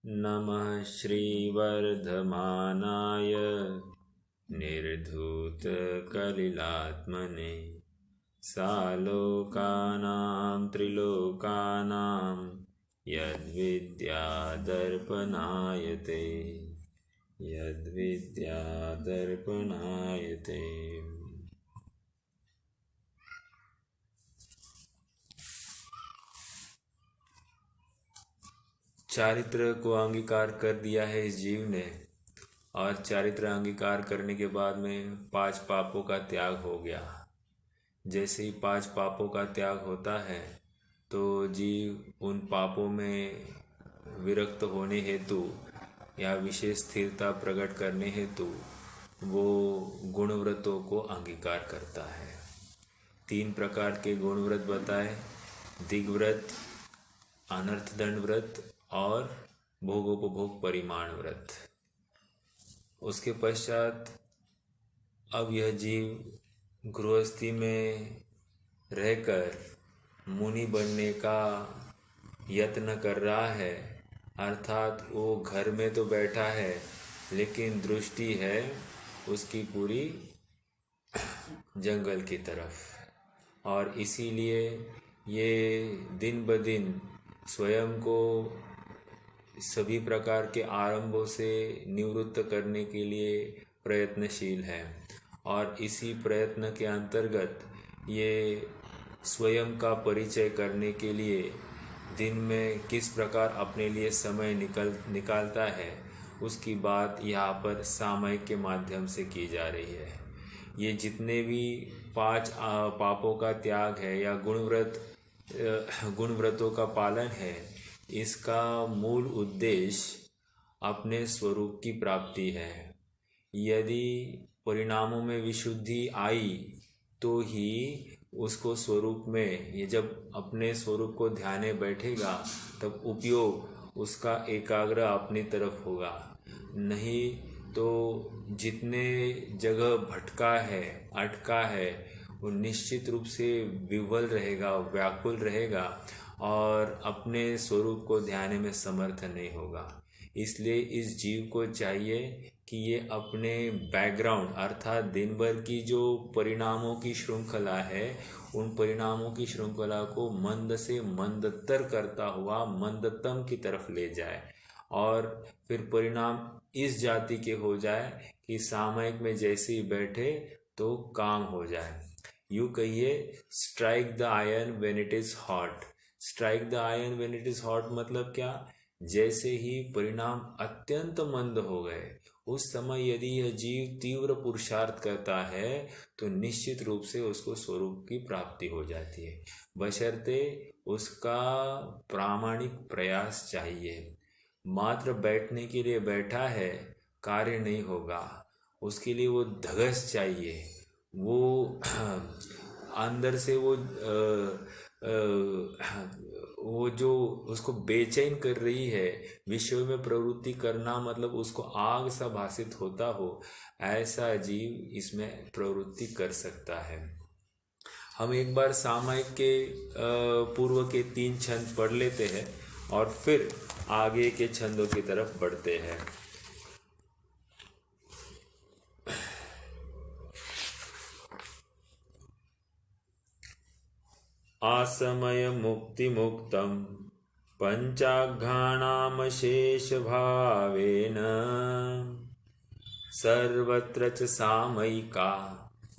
नमः श्रीवर्धमानाय निर्धूतकलिलात्मने सालोकानां त्रिलोकानां यद्विद्यादर्पणायते यद्विद्यादर्पणायते। चारित्र को अंगीकार कर दिया है इस जीव ने, और चारित्र अंगीकार करने के बाद में 5 पापों का त्याग हो गया। जैसे ही 5 पापों का त्याग होता है तो जीव उन पापों में विरक्त होने हेतु या विशेष स्थिरता प्रकट करने हेतु वो गुणव्रतों को अंगीकार करता है। 3 प्रकार के गुणव्रत बताए, दिग्व्रत, अनर्थदंड व्रत और भोगोपभोग परिमाण व्रत। उसके पश्चात अब यह जीव गृहस्थी में रहकर मुनि बनने का यत्न कर रहा है, अर्थात वो घर में तो बैठा है लेकिन दृष्टि है उसकी पूरी जंगल की तरफ, और इसीलिए ये दिन ब दिन स्वयं को सभी प्रकार के आरंभों से निवृत्त करने के लिए प्रयत्नशील है। और इसी प्रयत्न के अंतर्गत ये स्वयं का परिचय करने के लिए दिन में किस प्रकार अपने लिए समय निकालता है उसकी बात यहाँ पर सामयिक के माध्यम से की जा रही है। ये जितने भी 5 पापों का त्याग है या गुणव्रतों का पालन है, इसका मूल उद्देश्य अपने स्वरूप की प्राप्ति है। यदि परिणामों में विशुद्धि आई तो ही उसको स्वरूप में, ये जब अपने स्वरूप को ध्याने बैठेगा तब उपयोग उसका एकाग्र अपनी तरफ होगा। नहीं तो जितने जगह भटका है, अटका है, वो निश्चित रूप से विह्वल रहेगा, व्याकुल रहेगा और अपने स्वरूप को ध्यान में समर्थ नहीं होगा। इसलिए इस जीव को चाहिए कि ये अपने बैकग्राउंड अर्थात दिन भर की जो परिणामों की श्रृंखला है, उन परिणामों की श्रृंखला को मंद से मंदतर करता हुआ मंदतम की तरफ ले जाए, और फिर परिणाम इस जाति के हो जाए कि सामयिक में जैसे ही बैठे तो काम हो जाए। यूँ कहिए, strike the iron when it is hot. Strike the iron when it is hot मतलब क्या? जैसे ही परिणाम अत्यंत मंद हो गए उस समय यदि यह जीव तीव्र पुरुषार्थ करता है तो निश्चित रूप से उसको स्वरूप की प्राप्ति हो जाती है, बशर्ते उसका प्रामाणिक प्रयास चाहिए। मात्र बैठने के लिए बैठा है, कार्य नहीं होगा, उसके लिए वो धगस चाहिए, वो अंदर से वो जो उसको बेचैन कर रही है, विषय में प्रवृत्ति करना मतलब उसको आग सा भासित होता हो, ऐसा जीव इसमें प्रवृत्ति कर सकता है। हम एक बार सामयिक के पूर्व के 3 छंद पढ़ लेते हैं और फिर आगे के छंदों की तरफ बढ़ते हैं। आसमय मुक्ति मुक्तम पंचाघ्राणामशेष भावेन सर्वत्र च सामयिका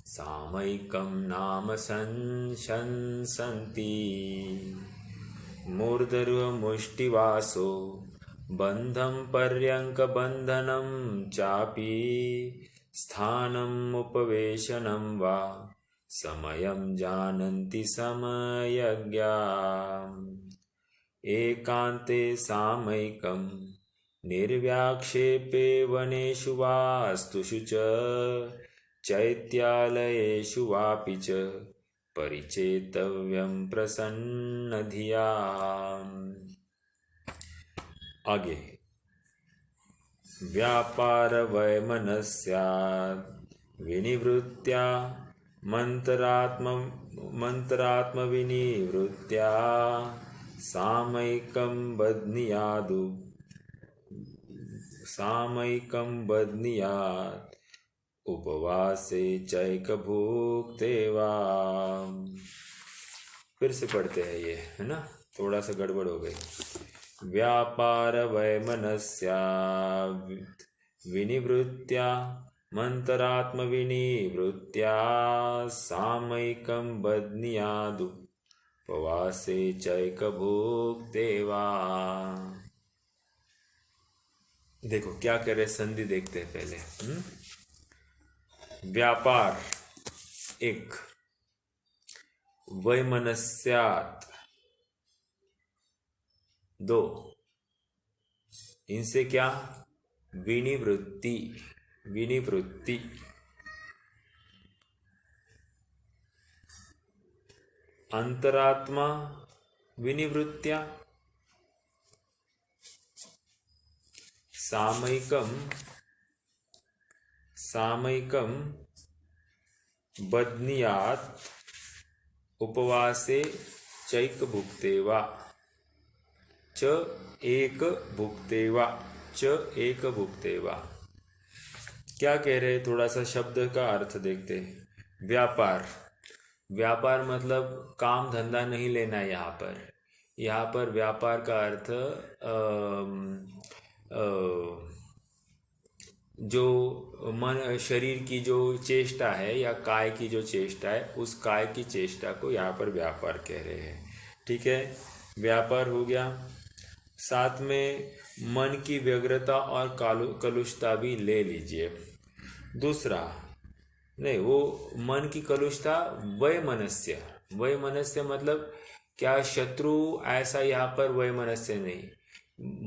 सामयिकं नाम संशंसन्ति मूर्धर्वमुष्टिवासो बन्धं पर्यङ्कबन्धनं चापि स्थानम् उपवेशनं वा समयं जानन्ति समयज्ञा एकान्ते सामयिकं निर्व्याक्षेपे वनेषु वास्तुषु च चैत्यालयेषु वापि च परिचेतव्यं प्रसन्नधिया। आगे व्यापार वैमनस्यात् विनिवृत्त्या मंत्रात्म विनिवृत्त्या सामयिकं बध्नियादु सामयिकं बध्नीयात् उपवासे चैक भुक्ते वा। फिर से पढ़ते हैं ये, है ना, थोड़ा सा गड़बड़ हो गई। व्यापार वैमनस्या विनिवृत्त्या मंतरात्म विनिवृत्त्या सामयिकं बध्नीयादु उपवासे चैक भुक्ते वा। देखो क्या कर रहे, संधि देखते हैं पहले। व्यापार एक, वैमनस्यात् दो, इनसे क्या, विनिवृत्ति, विनिवृत्ति। अंतरात्मा विनिवृत्त्या सामयिकं, सामयिकं बध्नीयात् उपवासे चैक भुक्ते वा, च एक भुक्ते वा, च एक भुक्ते वा। क्या कह रहे हैं, थोड़ा सा शब्द का अर्थ देखते हैं। व्यापार, व्यापार मतलब काम धंधा नहीं लेना है यहाँ पर। यहाँ पर व्यापार का अर्थ जो मन शरीर की जो चेष्टा है या काय की जो चेष्टा है, उस काय की चेष्टा को यहाँ पर व्यापार कह रहे हैं। ठीक है, व्यापार हो गया। साथ में मन की व्यग्रता और कलुषता भी ले लीजिए। दूसरा, नहीं, वो मन की कलुषता वैमनस्य, वैमनस्य मतलब क्या, शत्रु ऐसा यहाँ पर वैमनस्य नहीं,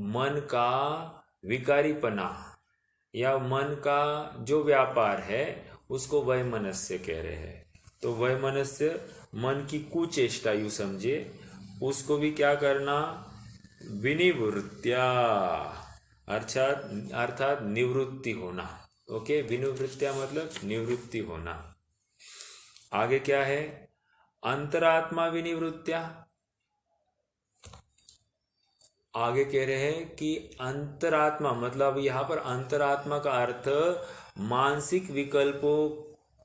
मन का विकारीपना या मन का जो व्यापार है उसको वैमनस्य कह रहे हैं। तो वैमनस्य मन की कुचेष्टा यूँ समझिए, उसको भी क्या करना, विनिवृत्त्या, अर्थात निवृत्ति होना। ओके, विनिवृत्त्या मतलब निवृत्ति होना। आगे क्या है, अंतरात्मा विनिवृत्त्या। आगे कह रहे हैं कि अंतरात्मा मतलब यहाँ पर अंतरात्मा का अर्थ मानसिक विकल्पों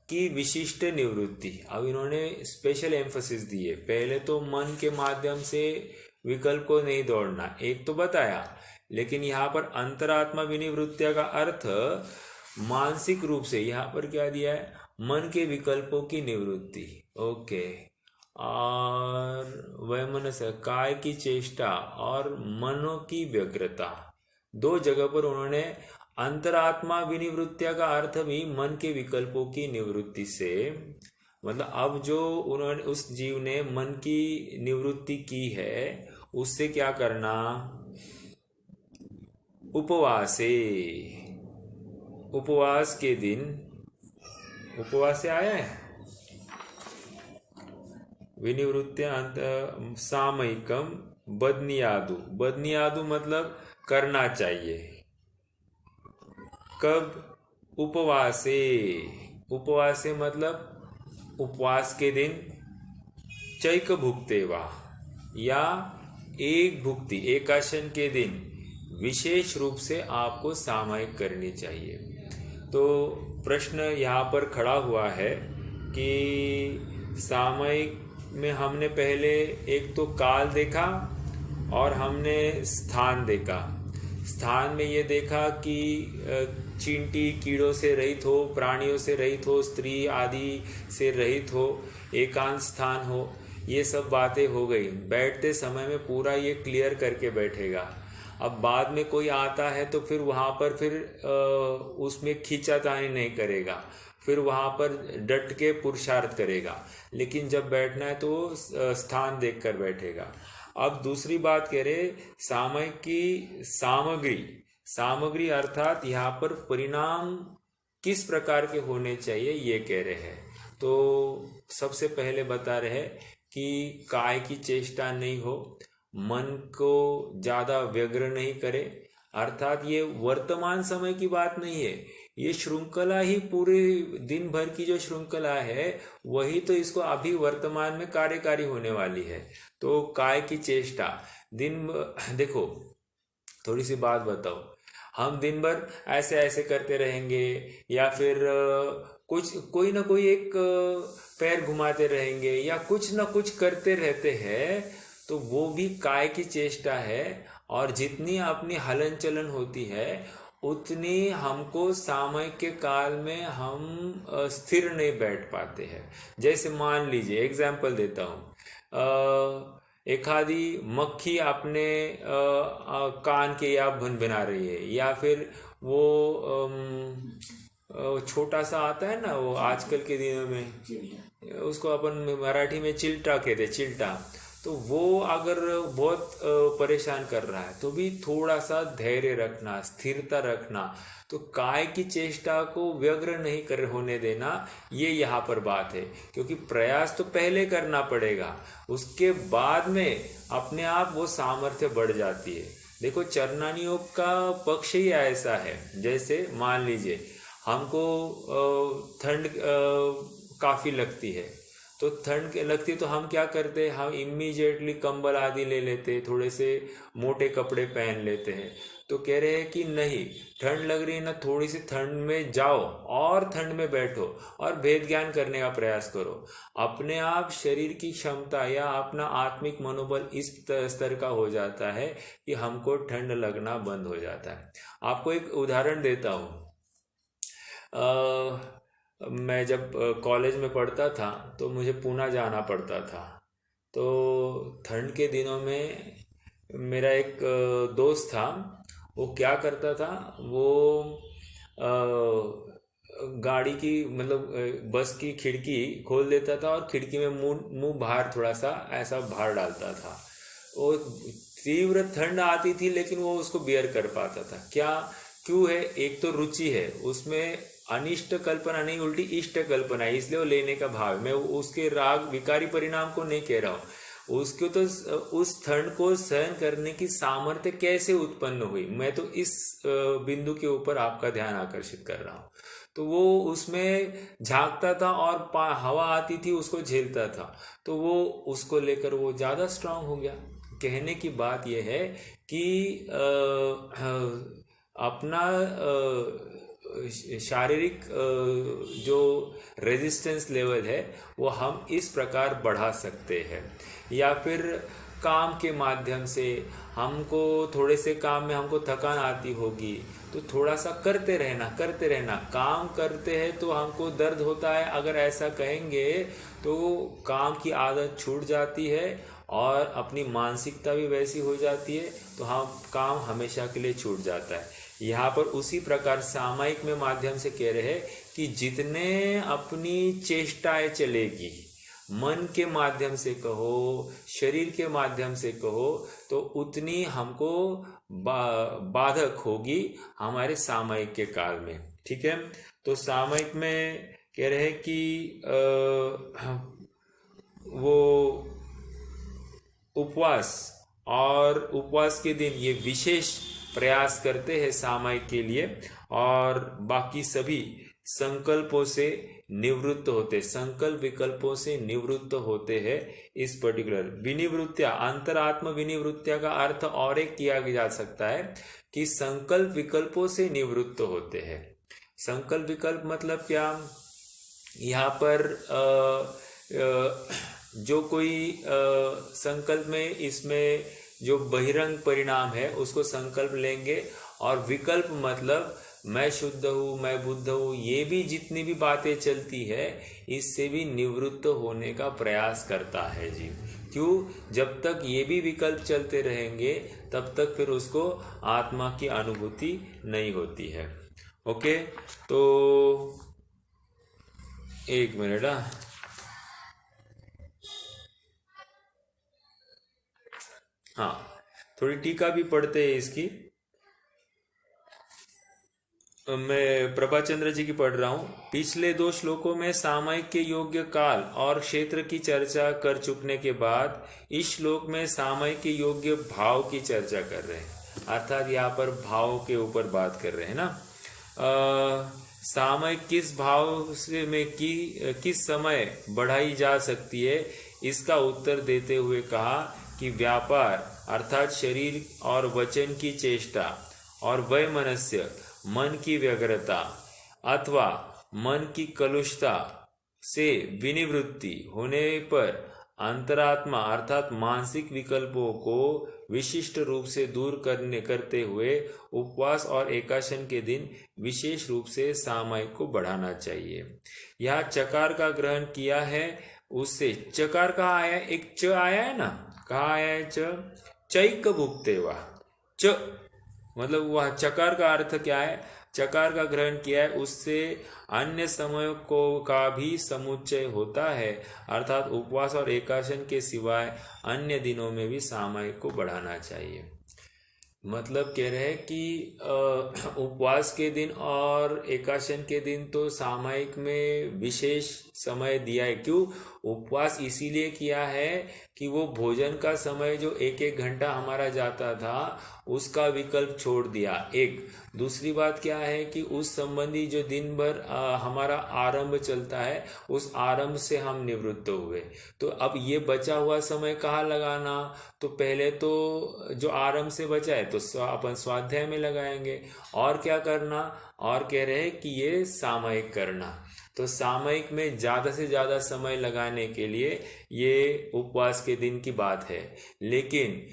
की विशिष्ट निवृत्ति। अब इन्होंने स्पेशल एम्फोसिस दी है। पहले तो मन के माध्यम से विकल्प को नहीं दौड़ना, एक तो बताया, लेकिन यहाँ पर अंतरात्मा विनिवृत्त्या का अर्थ मानसिक रूप से, यहाँ पर क्या दिया है, मन के विकल्पों की निवृत्ति। ओके, और वैमनस्य काय की चेष्टा और मनो की व्यग्रता, दो जगह पर उन्होंने अंतरात्मा विनिवृत्त्या का अर्थ भी मन के विकल्पों की निवृत्ति से, मतलब अब जो उन्होंने उस जीव ने मन की निवृत्ति की है उससे क्या करना, उपवासे, उपवास के दिन, उपवास से आया है विनिवृत्त्या सामयिकम बध्नीयादु, बध्नीयादु मतलब करना चाहिए। कब, उपवासे, उपवासे मतलब उपवास के दिन, चैक भुक्ते वा या एक भुक्ति, एकाशन के दिन विशेष रूप से आपको सामयिक करनी चाहिए। तो प्रश्न यहाँ पर खड़ा हुआ है कि सामयिक में हमने पहले एक तो काल देखा और हमने स्थान देखा। स्थान में ये देखा कि चींटी कीड़ों से रहित हो, प्राणियों से रहित हो, स्त्री आदि से रहित हो, एकांत स्थान हो, ये सब बातें हो गई। बैठते समय में पूरा ये क्लियर करके बैठेगा। अब बाद में कोई आता है तो फिर वहाँ पर फिर उसमें खींचातानी नहीं करेगा, फिर वहाँ पर डट के पुरुषार्थ करेगा। लेकिन जब बैठना है तो स्थान देखकर बैठेगा। अब दूसरी बात कह रहे, सामयिक की सामग्री, सामग्री अर्थात यहाँ पर परिणाम किस प्रकार के होने चाहिए ये कह रहे हैं। तो सबसे पहले बता रहे हैं कि काय की चेष्टा नहीं हो, मन को ज़्यादा व्यग्र नहीं करे, अर्थात ये वर्तमान समय की बात नहीं है, ये श्रृंखला ही पूरे दिन भर की जो श्रृंखला है वही तो इसको अभी वर्तमान में कार्यकारी होने वाली है। तो काय की चेष्टा दिन, देखो थोड़ी सी बात बताओ, हम दिन भर ऐसे ऐसे करते रहेंगे, या फिर कुछ कोई ना कोई एक पैर घुमाते रहेंगे या कुछ ना कुछ करते रहते हैं, तो वो भी काय की चेष्टा है। और जितनी अपनी हलन चलन होती है उतनी हमको सामयिक के काल में हम स्थिर नहीं बैठ पाते हैं। जैसे मान लीजिए, एग्जाम्पल देता हूँ, एक आधी मक्खी अपने कान के या बना रही है, या फिर वो छोटा सा आता है ना, वो आजकल के दिनों में उसको अपन मराठी में चिल्टा कहते हैं, चिल्टा। तो वो अगर बहुत परेशान कर रहा है तो भी थोड़ा सा धैर्य रखना, स्थिरता रखना, तो काय की चेष्टा को व्यग्र नहीं कर होने देना, ये यहाँ पर बात है। क्योंकि प्रयास तो पहले करना पड़ेगा, उसके बाद में अपने आप वो सामर्थ्य बढ़ जाती है। देखो, चरणानी योग का पक्ष ही ऐसा है। जैसे मान लीजिए हमको ठंड काफ़ी लगती है, तो ठंड लगती है तो हम क्या करते हैं, हम इमीडिएटली कंबल आदि ले लेते हैं, थोड़े से मोटे कपड़े पहन लेते हैं। तो कह रहे हैं कि नहीं, ठंड लग रही है ना, थोड़ी सी ठंड में जाओ और ठंड में बैठो और भेद ज्ञान करने का प्रयास करो। अपने आप शरीर की क्षमता या अपना आत्मिक मनोबल इस स्तर का हो जाता है कि हमको ठंड लगना बंद हो जाता है। आपको एक उदाहरण देता हूँ। मैं जब कॉलेज में पढ़ता था तो मुझे पूना जाना पड़ता था। तो ठंड के दिनों में मेरा एक दोस्त था, वो क्या करता था, वो गाड़ी की मतलब बस की खिड़की खोल देता था और खिड़की में मुंह बाहर थोड़ा सा ऐसा बाहर डालता था। वो तीव्र ठंड आती थी लेकिन वो उसको बियर कर पाता था। क्यों है, एक तो रुचि है उसमें, अनिष्ट कल्पना नहीं उल्टी इष्ट कल्पना है, इसलिए वो लेने का भाव है। मैं उसके राग विकारी परिणाम को नहीं कह रहा हूँ, उसको तो उस ठंड को सहन करने की सामर्थ्य कैसे उत्पन्न हुई, मैं तो इस बिंदु के ऊपर आपका ध्यान आकर्षित कर रहा हूँ। तो वो उसमें झांकता था और हवा आती थी उसको झेलता था, तो वो उसको लेकर वो ज़्यादा स्ट्रांग हो गया। कहने की बात यह है कि अपना शारीरिक जो रेजिस्टेंस लेवल है वो हम इस प्रकार बढ़ा सकते हैं। या फिर काम के माध्यम से हमको थोड़े से काम में हमको थकान आती होगी तो थोड़ा सा करते रहना। काम करते हैं तो हमको दर्द होता है, अगर ऐसा कहेंगे तो काम की आदत छूट जाती है और अपनी मानसिकता भी वैसी हो जाती है, तो हम काम हमेशा के लिए छूट जाता है। यहाँ पर उसी प्रकार सामयिक में माध्यम से कह रहे हैं कि जितने अपनी चेष्टाएं चलेगी, मन के माध्यम से कहो, शरीर के माध्यम से कहो, तो उतनी हमको बाधक होगी हमारे सामयिक के काल में। ठीक है, तो सामयिक में कह रहे हैं कि वो उपवास और उपवास के दिन ये विशेष प्रयास करते हैं सामयिक के लिए, और बाकी सभी संकल्पों से निवृत्त होते, संकल्प विकल्पों से निवृत्त होते हैं। इस पर्टिकुलर विनिवृत्तिया, अंतरात्म विनिवृत्तिया का अर्थ और एक किया जा सकता है कि संकल्प विकल्पों से निवृत्त होते हैं। संकल्प विकल्प मतलब क्या, यहाँ पर जो कोई संकल्प में इसमें जो बहिरंग परिणाम है उसको संकल्प लेंगे, और विकल्प मतलब मैं शुद्ध हूँ, मैं बुद्ध हूँ, ये भी जितनी भी बातें चलती है इससे भी निवृत्त होने का प्रयास करता है जी। क्यों, जब तक ये भी विकल्प चलते रहेंगे तब तक फिर उसको आत्मा की अनुभूति नहीं होती है। ओके, तो एक मिनट। हाँ, थोड़ी टीका भी पढ़ते हैं इसकी। मैं प्रभाचंद्र जी की पढ़ रहा हूँ। पिछले 2 श्लोकों में सामयिक के योग्य काल और क्षेत्र की चर्चा कर चुकने के बाद इस श्लोक में सामयिक के योग्य भाव की चर्चा कर रहे हैं, अर्थात यहाँ पर भाव के ऊपर बात कर रहे हैं ना। सामयिक किस भाव से में किस समय बढ़ाई जा सकती है, इसका उत्तर देते हुए कहा कि व्यापार अर्थात शरीर और वचन की चेष्टा और वैमनस्य मन की व्यग्रता अथवा मन की कलुषता से विनिवृत्ति होने पर अंतरात्मा अर्थात मानसिक विकल्पों को विशिष्ट रूप से दूर करते हुए उपवास और एकादशी के दिन विशेष रूप से सामयिक को बढ़ाना चाहिए। यहाँ चकार का ग्रहण किया है, उससे चकार कहाँ आया, एक च आया है ना, कहाँ आया है च, चैक भुगते वा, च मतलब वह चकार का अर्थ क्या है, चकार का ग्रहण किया है, उससे अन्य समयों को का भी समुच्चय होता है, अर्थात उपवास और एकादशी के सिवाय अन्य दिनों में भी सामयिक को बढ़ाना चाहिए। मतलब कह रहे हैं कि उपवास के दिन और एकादशी के दिन तो सामयिक में विशेष समय दिया है। क्यों उपवास इसीलिए किया है कि वो भोजन का समय जो एक एक घंटा हमारा जाता था उसका विकल्प छोड़ दिया। एक दूसरी बात क्या है कि उस संबंधी जो दिन भर हमारा आरंभ चलता है उस आरंभ से हम निवृत्त हुए। तो अब ये बचा हुआ समय कहाँ लगाना, तो पहले तो जो आरंभ से बचा है तो अपन स्वाध्याय में लगाएंगे। और क्या करना, और कह रहे हैं कि ये सामयिक करना। तो सामयिक में ज़्यादा से ज़्यादा समय लगाने के लिए ये उपवास के दिन की बात है। लेकिन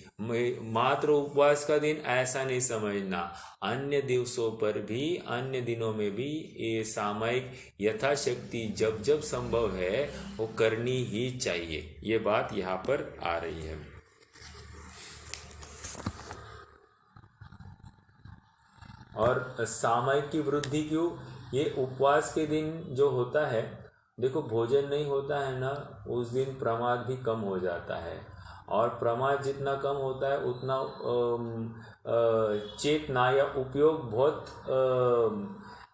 मात्र उपवास का दिन ऐसा नहीं समझना, अन्य दिवसों पर भी, अन्य दिनों में भी ये सामयिक यथाशक्ति जब जब संभव है वो करनी ही चाहिए। ये बात यहाँ पर आ रही है। और सामयिक की वृद्धि क्यों, ये उपवास के दिन जो होता है, देखो भोजन नहीं होता है ना, उस दिन प्रमाद भी कम हो जाता है। और प्रमाद जितना कम होता है उतना चेतना या उपयोग बहुत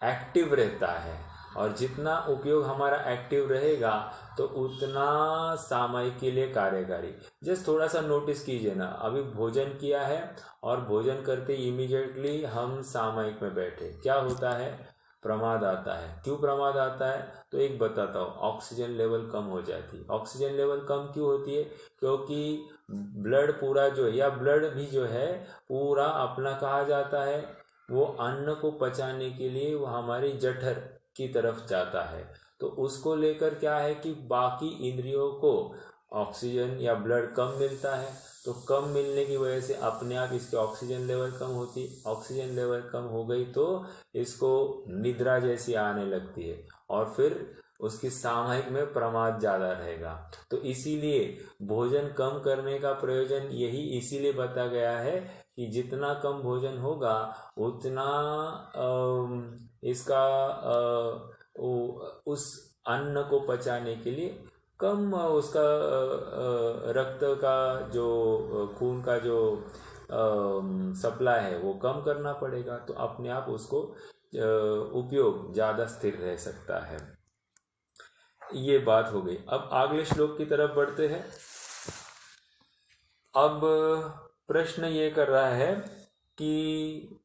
एक्टिव रहता है। और जितना उपयोग हमारा एक्टिव रहेगा तो उतना सामयिक के लिए कार्यकारी। जस्ट थोड़ा सा नोटिस कीजिए ना, अभी भोजन किया है और भोजन करते इमीडिएटली हम सामयिक में बैठे, क्या होता है, प्रमाद आता है। क्यों प्रमाद आता है, तो एक बताता हूँ, ऑक्सीजन लेवल कम हो जाती है। ऑक्सीजन लेवल कम क्यों होती है, क्योंकि ब्लड पूरा जो है, या ब्लड भी जो है पूरा अपना कहा जाता है, वो अन्न को पचाने के लिए वो हमारी जठर की तरफ जाता है। तो उसको लेकर क्या है कि बाकी इंद्रियों को ऑक्सीजन या ब्लड कम मिलता है। तो कम मिलने की वजह से अपने आप इसके ऑक्सीजन लेवल कम होती, ऑक्सीजन लेवल कम हो गई तो इसको निद्रा जैसी आने लगती है और फिर उसकी सामयिक में प्रमाद ज़्यादा रहेगा। तो इसीलिए भोजन कम करने का प्रयोजन यही इसीलिए बता गया है कि जितना कम भोजन होगा उतना इसका उस अन्न को पचाने के लिए कम उसका रक्त का जो खून का जो सप्लाई है वो कम करना पड़ेगा। तो अपने आप उसको उपयोग ज़्यादा स्थिर रह सकता है। ये बात हो गई। अब अगले श्लोक की तरफ बढ़ते हैं। अब प्रश्न ये कर रहा है कि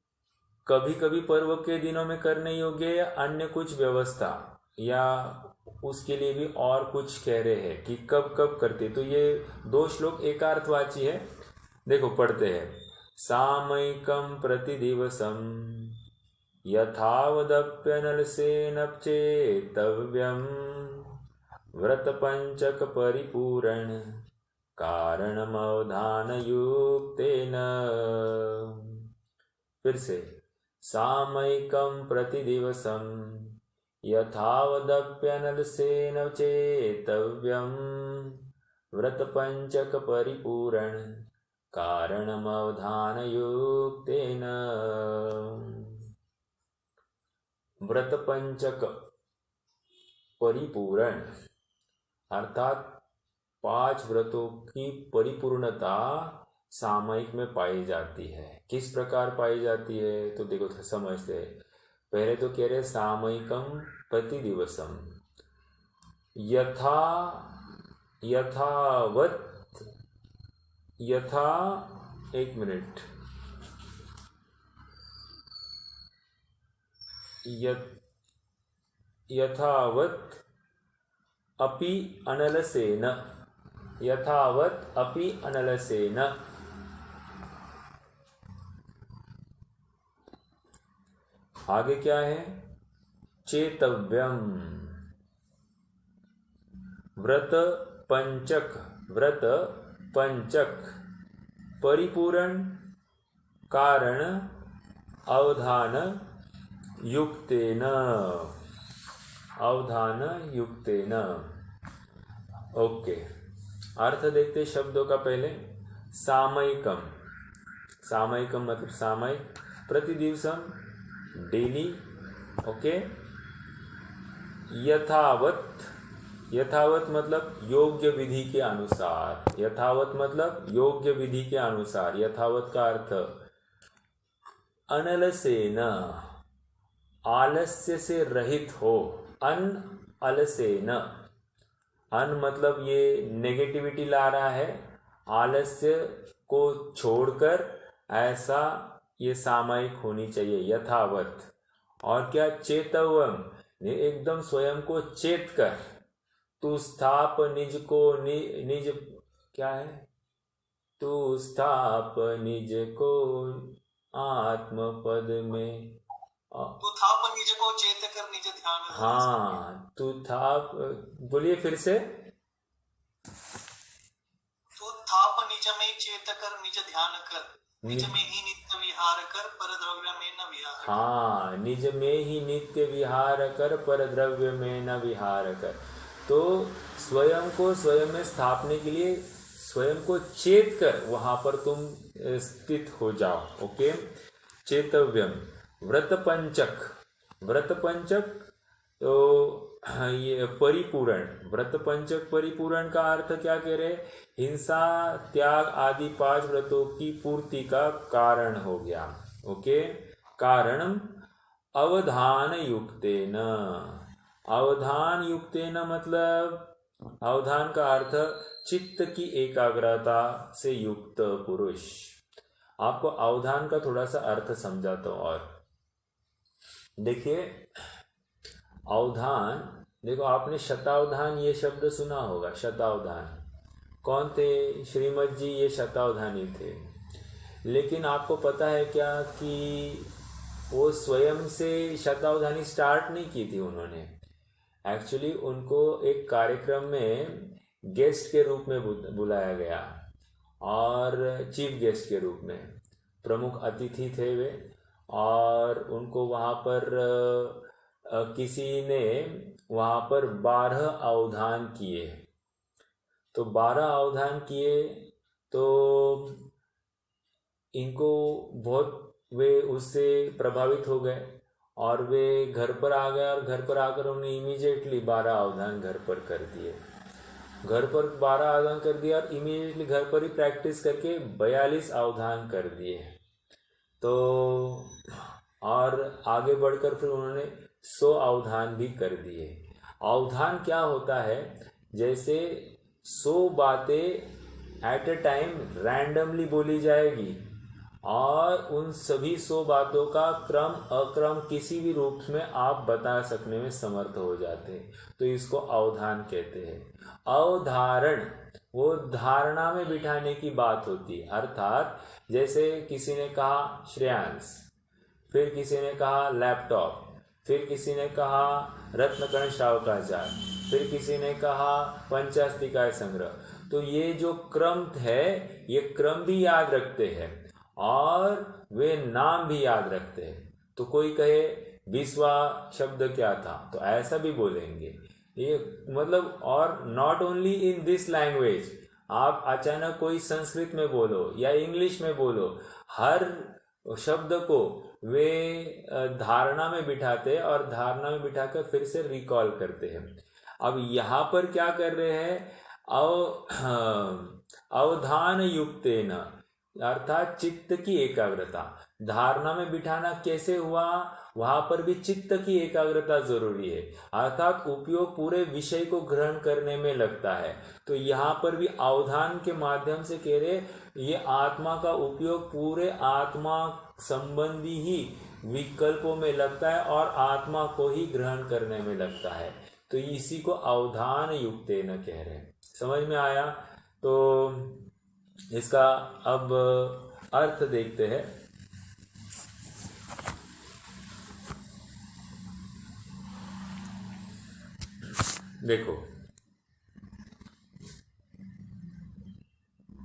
कभी कभी पर्व के दिनों में करने योग्य या अन्य कुछ व्यवस्था, या उसके लिए भी और कुछ कह रहे हैं कि कब कब करते। तो ये दो श्लोक एकार्थवाची है। देखो पढ़ते हैं, सामयिकम प्रतिदिवसम यथावदप्यनलसेनपचेतव्यम व्रत पंचक परिपूरण कारणमवधानयुक्तेन। फिर से, सामयिकम प्रतिदिवसम यथावदप्यनलसेनचेतव्यम व्रत पंचक परिपूरण कारणमवधानयुक्तेन। व्रत पंचक परिपूरण अर्थात 5 व्रतों की परिपूर्णता सामयिक में पाई जाती है। किस प्रकार पाई जाती है, तो देखो समझते हैं। पहले तो कह रहे सामयिकम प्रतिदिवसम यथावत, एक मिनट, यथावत अपि अनलसेन, यथावत अपि अनलसेन। आगे क्या है? चेतव्यम। व्रत पंचक, व्रत पंचक परिपूर्ण कारण अवधान युक्तेन, अवधान युक्तेन। ओके, अर्थ देखते शब्दों का पहले। सामयिकम, सामयिकम मतलब सामयिक, प्रतिदिवसम डेली, ओके। यथावत, यथावत मतलब योग्य विधि के अनुसार, यथावत मतलब योग्य विधि के अनुसार। यथावत का अर्थ अनलसेन, आलस्य से रहित हो। अन अलसेन, अन मतलब ये नेगेटिविटी ला रहा है, आलस्य को छोड़कर ऐसा ये सामयिक होनी चाहिए, यथावत। और क्या? चेतवम, एकदम स्वयं को चेत कर। तू स्थाप निज को निज, क्या है? तू स्थाप निज को आत्मपद में, तू थाप निज को चेत कर निज ध्यान। हाँ, तू थाप, बोलिए फिर से। तू थाप निज में चेत कर निज ध्यान कर, निज में ही नित्य विहार कर पर द्रव्य में न विहार कर। हाँ, निज में ही नित्य विहार कर पर द्रव्य में न विहार कर। तो स्वयं को स्वयं में स्थापने के लिए स्वयं को चेत कर वहां पर तुम स्थित हो जाओ। ओके, चेतव्यम। व्रत पंचक, व्रत पंचक तो ये परिपूर्ण, व्रत पंचक परिपूर्ण का अर्थ क्या कह रहे? हिंसा त्याग आदि 5 व्रतों की पूर्ति का कारण हो गया। ओके, कारणम अवधान युक्तेन, अवधान युक्तेन मतलब अवधान का अर्थ चित्त की एकाग्रता से युक्त पुरुष। आपको अवधान का थोड़ा सा अर्थ समझाता हूं। और देखिए, अवधान, देखो आपने शतावधान ये शब्द सुना होगा। शतावधान कौन थे? श्रीमद जी ये शतावधानी थे। लेकिन आपको पता है क्या कि वो स्वयं से शतावधानी स्टार्ट नहीं की थी उन्होंने। एक्चुअली उनको एक कार्यक्रम में गेस्ट के रूप में बुलाया गया, और चीफ गेस्ट के रूप में प्रमुख अतिथि थे वे। और उनको वहाँ पर किसी ने वहाँ पर 12 अवधान किए। तो 12 अवधान किए तो इनको बहुत, वे उससे प्रभावित हो गए और वे घर पर आ गए। और घर पर आकर उन्होंने इमीडिएटली 12 अवधान घर पर कर दिए। घर पर 12 अवधान कर दिया और इमीडिएटली घर पर ही प्रैक्टिस करके 42 अवधान कर दिए। तो और आगे बढ़कर फिर उन्होंने 100 अवधान भी कर दिए। अवधान क्या होता है? जैसे 100 बातें एट अ टाइम रैंडमली बोली जाएगी, और उन सभी 100 बातों का क्रम अक्रम किसी भी रूप में आप बता सकने में समर्थ हो जाते हैं, तो इसको अवधान कहते हैं। अवधारण वो धारणा में बिठाने की बात होती है। अर्थात जैसे किसी ने कहा श्रेयांश, फिर किसी ने कहा लैपटॉप, फिर किसी ने कहा रत्नकर्ण श्रावकाचार, फिर किसी ने कहा पंचास्तिकाय संग्रह। तो ये जो क्रम है, ये क्रम भी याद रखते हैं और वे नाम भी याद रखते हैं। तो कोई कहे विश्वा शब्द क्या था, तो ऐसा भी बोलेंगे। ये मतलब, और not only in this language, आप अचानक कोई संस्कृत में बोलो या इंग्लिश में बोलो, हर शब्द को वे धारणा में बिठाते हैं और धारणा में बिठाकर फिर से रिकॉल करते हैं। अब यहाँ पर क्या कर रहे हैं? अवधान युक्तेन, अर्थात चित्त की एकाग्रता। धारणा में बिठाना कैसे हुआ? वहां पर भी चित्त की एकाग्रता जरूरी है, अर्थात उपयोग पूरे विषय को ग्रहण करने में लगता है। तो यहाँ पर भी अवधान के माध्यम से कह रहे, ये आत्मा का उपयोग पूरे आत्मा संबंधी ही विकल्पों में लगता है और आत्मा को ही ग्रहण करने में लगता है। तो इसी को अवधान युक्तेन कह रहे हैं। समझ में आया? तो इसका अब अर्थ देखते हैं। देखो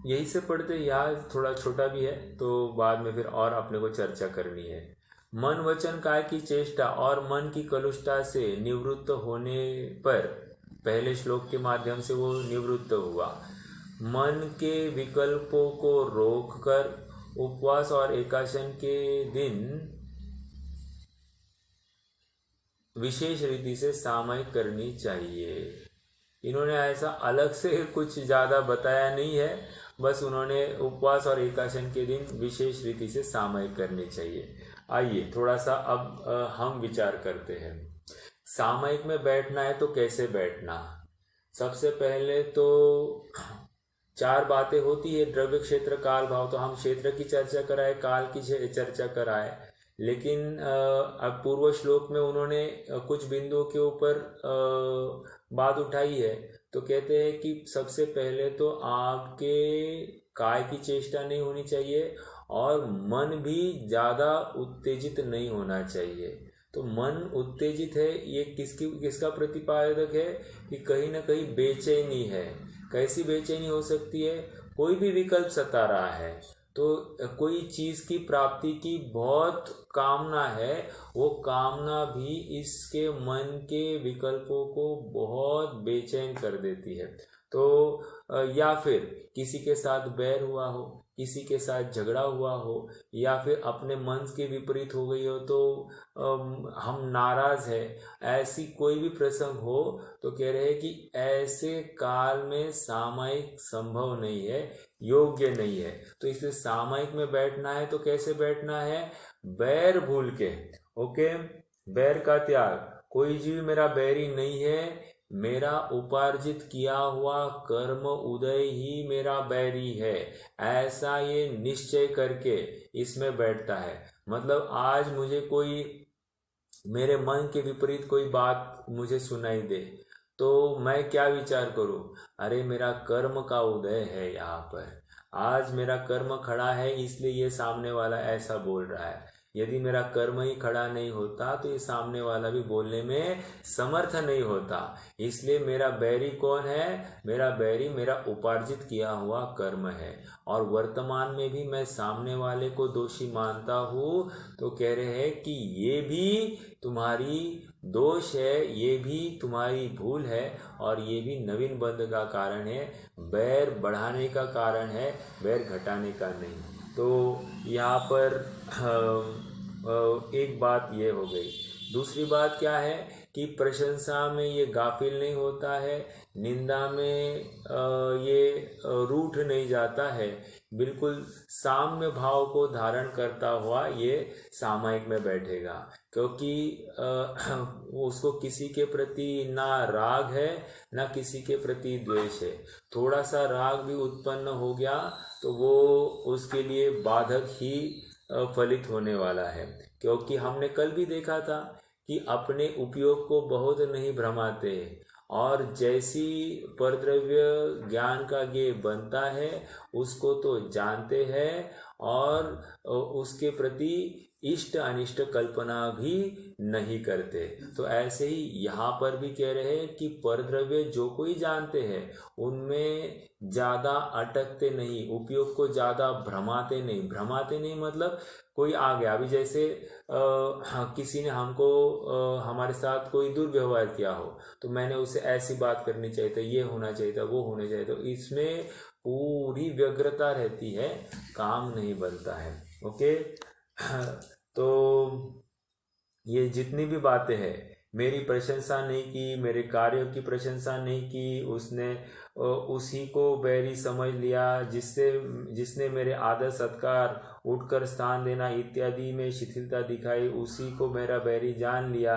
यही से पढ़ते, यहाँ थोड़ा छोटा भी है तो बाद में फिर और अपने को चर्चा करनी है। मन वचन काय की चेष्टा और मन की कलुषता से निवृत्त होने पर, पहले श्लोक के माध्यम से वो निवृत्त हुआ। मन के विकल्पों को रोककर उपवास और एकादशी के दिन विशेष रीति से सामयिक करनी चाहिए। इन्होंने ऐसा अलग से कुछ ज़्यादा बताया नहीं है, बस उन्होंने उपवास और एकादशी के दिन विशेष रीति से सामयिक करनी चाहिए। आइए थोड़ा सा अब हम विचार करते हैं। सामयिक में बैठना है तो कैसे बैठना। सबसे पहले तो 4 बातें होती है, द्रव्य क्षेत्र काल भाव। तो हम क्षेत्र की चर्चा कराए, काल की चर्चा कराए, लेकिन अब पूर्व श्लोक में उन्होंने कुछ बिंदुओं के ऊपर बात उठाई है। तो कहते हैं कि सबसे पहले तो आपके काय की चेष्टा नहीं होनी चाहिए और मन भी ज़्यादा उत्तेजित नहीं होना चाहिए। तो मन उत्तेजित है, ये किसका प्रतिपादक है कि कहीं ना कहीं बेचैनी है। कैसी बेचैनी हो सकती है, कोई भी विकल्प सता रहा है, तो कोई चीज़ की प्राप्ति की बहुत कामना है, वो कामना भी इसके मन के विकल्पों को बहुत बेचैन कर देती है। तो या फिर किसी के साथ बैर हुआ हो, किसी के साथ झगड़ा हुआ हो, या फिर अपने मन के विपरीत हो गई हो तो हम नाराज है, ऐसी कोई भी प्रसंग हो तो कह रहे हैं कि ऐसे काल में सामयिक संभव नहीं है, योग्य नहीं है। तो इसलिए सामयिक में बैठना है तो कैसे बैठना है, बैर भूल के। ओके, बैर का त्याग। कोई जीव मेरा बैरी नहीं है, मेरा उपार्जित किया हुआ कर्म उदय ही मेरा बैरी है, ऐसा ये निश्चय करके इसमें बैठता है। मतलब आज मुझे कोई मेरे मन के विपरीत कोई बात मुझे सुनाई दे तो मैं क्या विचार करूं, अरे मेरा कर्म का उदय है, यहाँ पर आज मेरा कर्म खड़ा है इसलिए ये सामने वाला ऐसा बोल रहा है। यदि मेरा कर्म ही खड़ा नहीं होता तो ये सामने वाला भी बोलने में समर्थ नहीं होता। इसलिए मेरा बैरी कौन है, मेरा बैरी मेरा उपार्जित किया हुआ कर्म है। और वर्तमान में भी मैं सामने वाले को दोषी मानता हूँ तो कह रहे हैं कि ये भी तुम्हारी दोष है, ये भी तुम्हारी भूल है और ये भी नवीन बंध का कारण है, बैर बढ़ाने का कारण है, बैर घटाने का नहीं। तो यहाँ पर एक बात ये हो गई। दूसरी बात क्या है कि प्रशंसा में ये गाफिल नहीं होता है, निंदा में ये रूठ नहीं जाता है, बिल्कुल साम्य भाव को धारण करता हुआ ये सामयिक में बैठेगा। क्योंकि उसको किसी के प्रति ना राग है ना किसी के प्रति द्वेष है। थोड़ा सा राग भी उत्पन्न हो गया तो वो उसके लिए बाधक ही फलित होने वाला है। क्योंकि हमने कल भी देखा था कि अपने उपयोग को बहुत नहीं भ्रमाते और जैसी परद्रव्य ज्ञान का ज्ञेय बनता है उसको तो जानते हैं और उसके प्रति इष्ट अनिष्ट कल्पना भी नहीं करते। तो ऐसे ही यहाँ पर भी कह रहे हैं कि परद्रव्य जो कोई जानते हैं उनमें ज़्यादा अटकते नहीं, उपयोग को ज़्यादा भ्रमाते नहीं। भ्रमाते नहीं मतलब कोई आ गया, अभी जैसे किसी ने हमको हमारे साथ कोई दुर्व्यवहार किया हो तो मैंने उसे ऐसी बात करनी चाहिए था, ये होना चाहिए था, वो होना चाहिए था, तो इसमें पूरी व्यग्रता रहती है, काम नहीं बनता है। ओके, तो ये जितनी भी बातें हैं, मेरी प्रशंसा नहीं की, मेरे कार्यों की प्रशंसा नहीं की, उसने उसी को बैरी समझ लिया, जिसने मेरे आदर सत्कार उठकर स्थान देना इत्यादि में शिथिलता दिखाई उसी को मेरा बैरी जान लिया,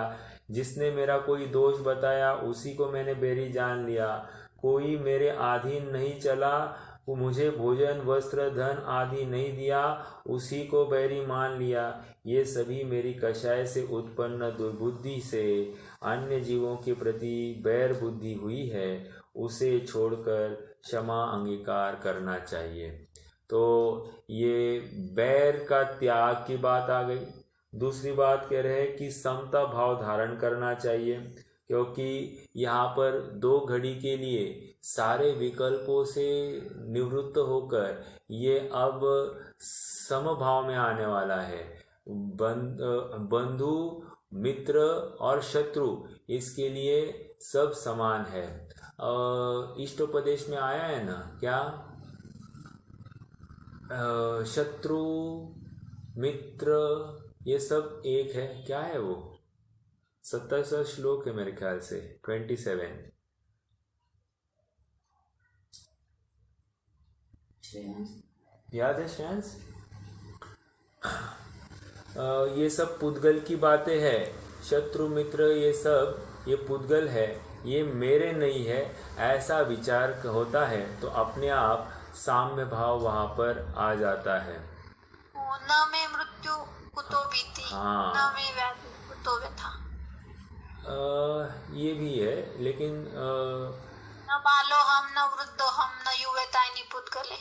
जिसने मेरा कोई दोष बताया उसी को मैंने बैरी जान लिया, कोई मेरे अधीन नहीं चला, वो मुझे भोजन वस्त्र धन आदि नहीं दिया उसी को बैरी मान लिया। ये सभी मेरी कषाय से उत्पन्न दुर्बुद्धि से अन्य जीवों के प्रति बैर बुद्धि हुई है, उसे छोड़कर क्षमा अंगीकार करना चाहिए। तो ये बैर का त्याग की बात आ गई। दूसरी बात कह रहे हैं कि समता भाव धारण करना चाहिए। क्योंकि यहाँ पर 2 घड़ी के लिए सारे विकल्पों से निवृत्त होकर ये अब समभाव में आने वाला है। बंधु, मित्र और शत्रु, इसके लिए सब समान है। इष्टोपदेश में आया है ना क्या, शत्रु मित्र ये सब एक है, क्या है वो? 27वां श्लोक है मेरे ख्याल से, 27। याद है श्रेयांश? ये सब पुद्गल की बातें हैं। शत्रु मित्र ये सब ये पुद्गल है, ये मेरे नहीं है, ऐसा विचार होता है तो अपने आप साम्य भाव वहां पर आ जाता है। न में मृत्यु कुतो भीति, हाँ, न में व्याधि कुतो व्यथा। ये भी है, लेकिन न बालो हम न वृद्धो हम न युवतानि पुद्गले।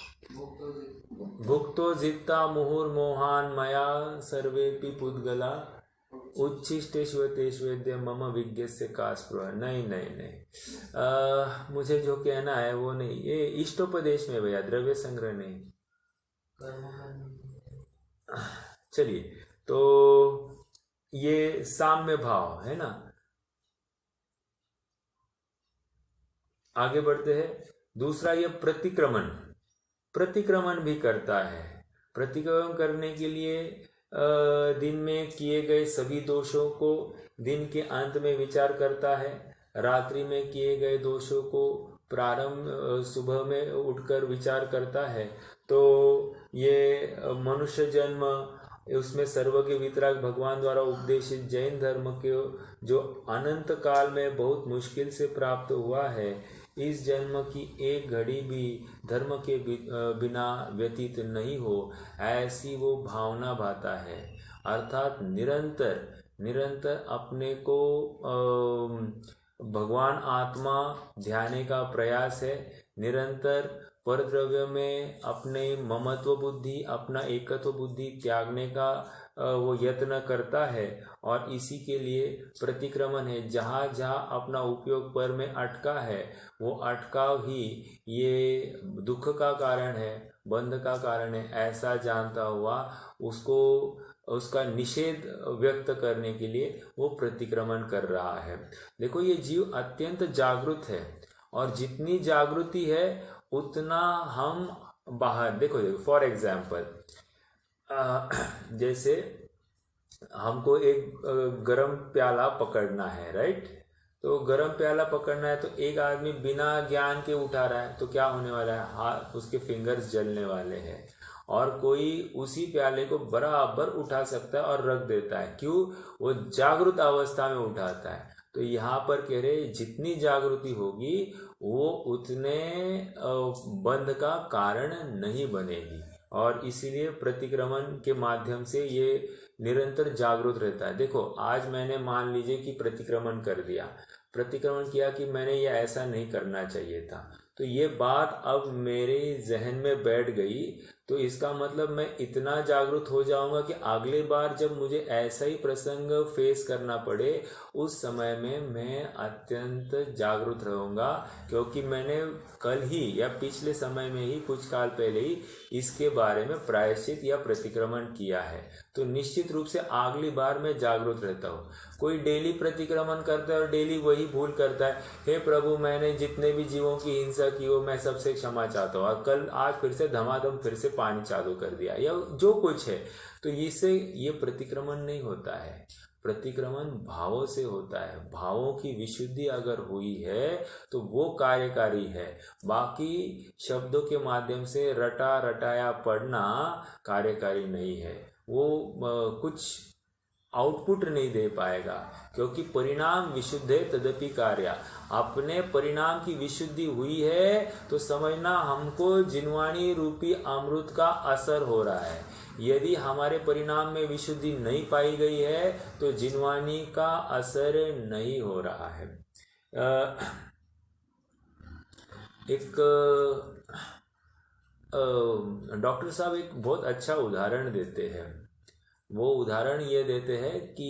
भुक्तो जित्ता मुहुर्मोहान मया सर्वेपि पुद्गला उच्छिष्टेष्वेतेष्वेद्य मम विज्ञस्य का स्पृह। नहीं नहीं नहीं, मुझे जो कहना है वो नहीं, ये इष्टोपदेश में भैया, द्रव्य संग्रह नहीं। चलिए, तो ये साम्य भाव है ना। आगे बढ़ते हैं। दूसरा, ये प्रतिक्रमण भी करता है। प्रतिक्रमण करने के लिए दिन में किए गए सभी दोषों को दिन के अंत में विचार करता है, रात्रि में किए गए दोषों को प्रारंभ सुबह में उठकर विचार करता है। तो ये मनुष्य जन्म, उसमें सर्वज्ञ वितराग भगवान द्वारा उपदेशित जैन धर्म के जो अनंत काल में बहुत मुश्किल से प्राप्त हुआ है, इस जन्म की एक घड़ी भी धर्म के बिना व्यतीत नहीं हो, ऐसी वो भावना भाता है। अर्थात निरंतर अपने को भगवान आत्मा ध्याने का प्रयास है, निरंतर परद्रव्य में अपने ममत्व बुद्धि, अपना एकत्व बुद्धि त्यागने का वो यत्न करता है। और इसी के लिए प्रतिक्रमण है। जहाँ जहाँ अपना उपयोग पर में अटका है, वो अटकाव ही ये दुख का कारण है, बंध का कारण है, ऐसा जानता हुआ उसको उसका निषेध व्यक्त करने के लिए वो प्रतिक्रमण कर रहा है। देखो, ये जीव अत्यंत जागृत है, और जितनी जागृति है उतना हम बाहर देखो फॉर एग्जाम्पल, जैसे हमको एक गरम प्याला पकड़ना है, राइट? तो गरम प्याला पकड़ना है, तो एक आदमी बिना ज्ञान के उठा रहा है, तो क्या होने वाला है? हाथ, उसके फिंगर्स जलने वाले हैं। और कोई उसी प्याले को बराबर उठा सकता है और रख देता है। क्यों? वो जागृत अवस्था में उठाता है। तो यहाँ पर कह रहे, जितनी जागृति होगी वो उतने बंध का कारण नहीं बनेगी, और इसीलिए प्रतिक्रमण के माध्यम से ये निरंतर जागरूक रहता है। देखो, आज मैंने मान लीजिए कि प्रतिक्रमण कर दिया, प्रतिक्रमण किया कि मैंने ये ऐसा नहीं करना चाहिए था, तो ये बात अब मेरे जहन में बैठ गई, तो इसका मतलब मैं इतना जागरूक हो जाऊंगा कि अगली बार जब मुझे ऐसा ही प्रसंग फेस करना पड़े, उस समय में मैं अत्यंत जागरूक रहूंगा, क्योंकि मैंने कल ही या पिछले समय में ही, कुछ काल पहले ही इसके बारे में प्रायश्चित या प्रतिक्रमण किया है। तो निश्चित रूप से अगली बार मैं जागरूक रहता हूँ। कोई डेली प्रतिक्रमण करता है और डेली वही भूल करता है, हे प्रभु मैंने जितने भी जीवों की हिंसा की हो मैं सबसे क्षमा चाहता हूँ, और कल आज फिर से धमाधम फिर से पानी चालू कर दिया, या जो कुछ है, तो इससे ये प्रतिक्रमण नहीं होता है। प्रतिक्रमण भावों से होता है। भावों की विशुद्धि अगर हुई है तो वो कार्यकारी है। बाकी शब्दों के माध्यम से रटा रटाया पढ़ना कार्यकारी नहीं है। वो कुछ आउटपुट नहीं दे पाएगा, क्योंकि परिणाम विशुद्ध है तदपि कार्य। अपने परिणाम की विशुद्धि हुई है तो समझना हमको जिनवाणी रूपी अमृत का असर हो रहा है। यदि हमारे परिणाम में विशुद्धि नहीं पाई गई है तो जिनवाणी का असर नहीं हो रहा है। एक डॉक्टर साहब एक बहुत अच्छा उदाहरण देते हैं। वो उदाहरण ये देते हैं कि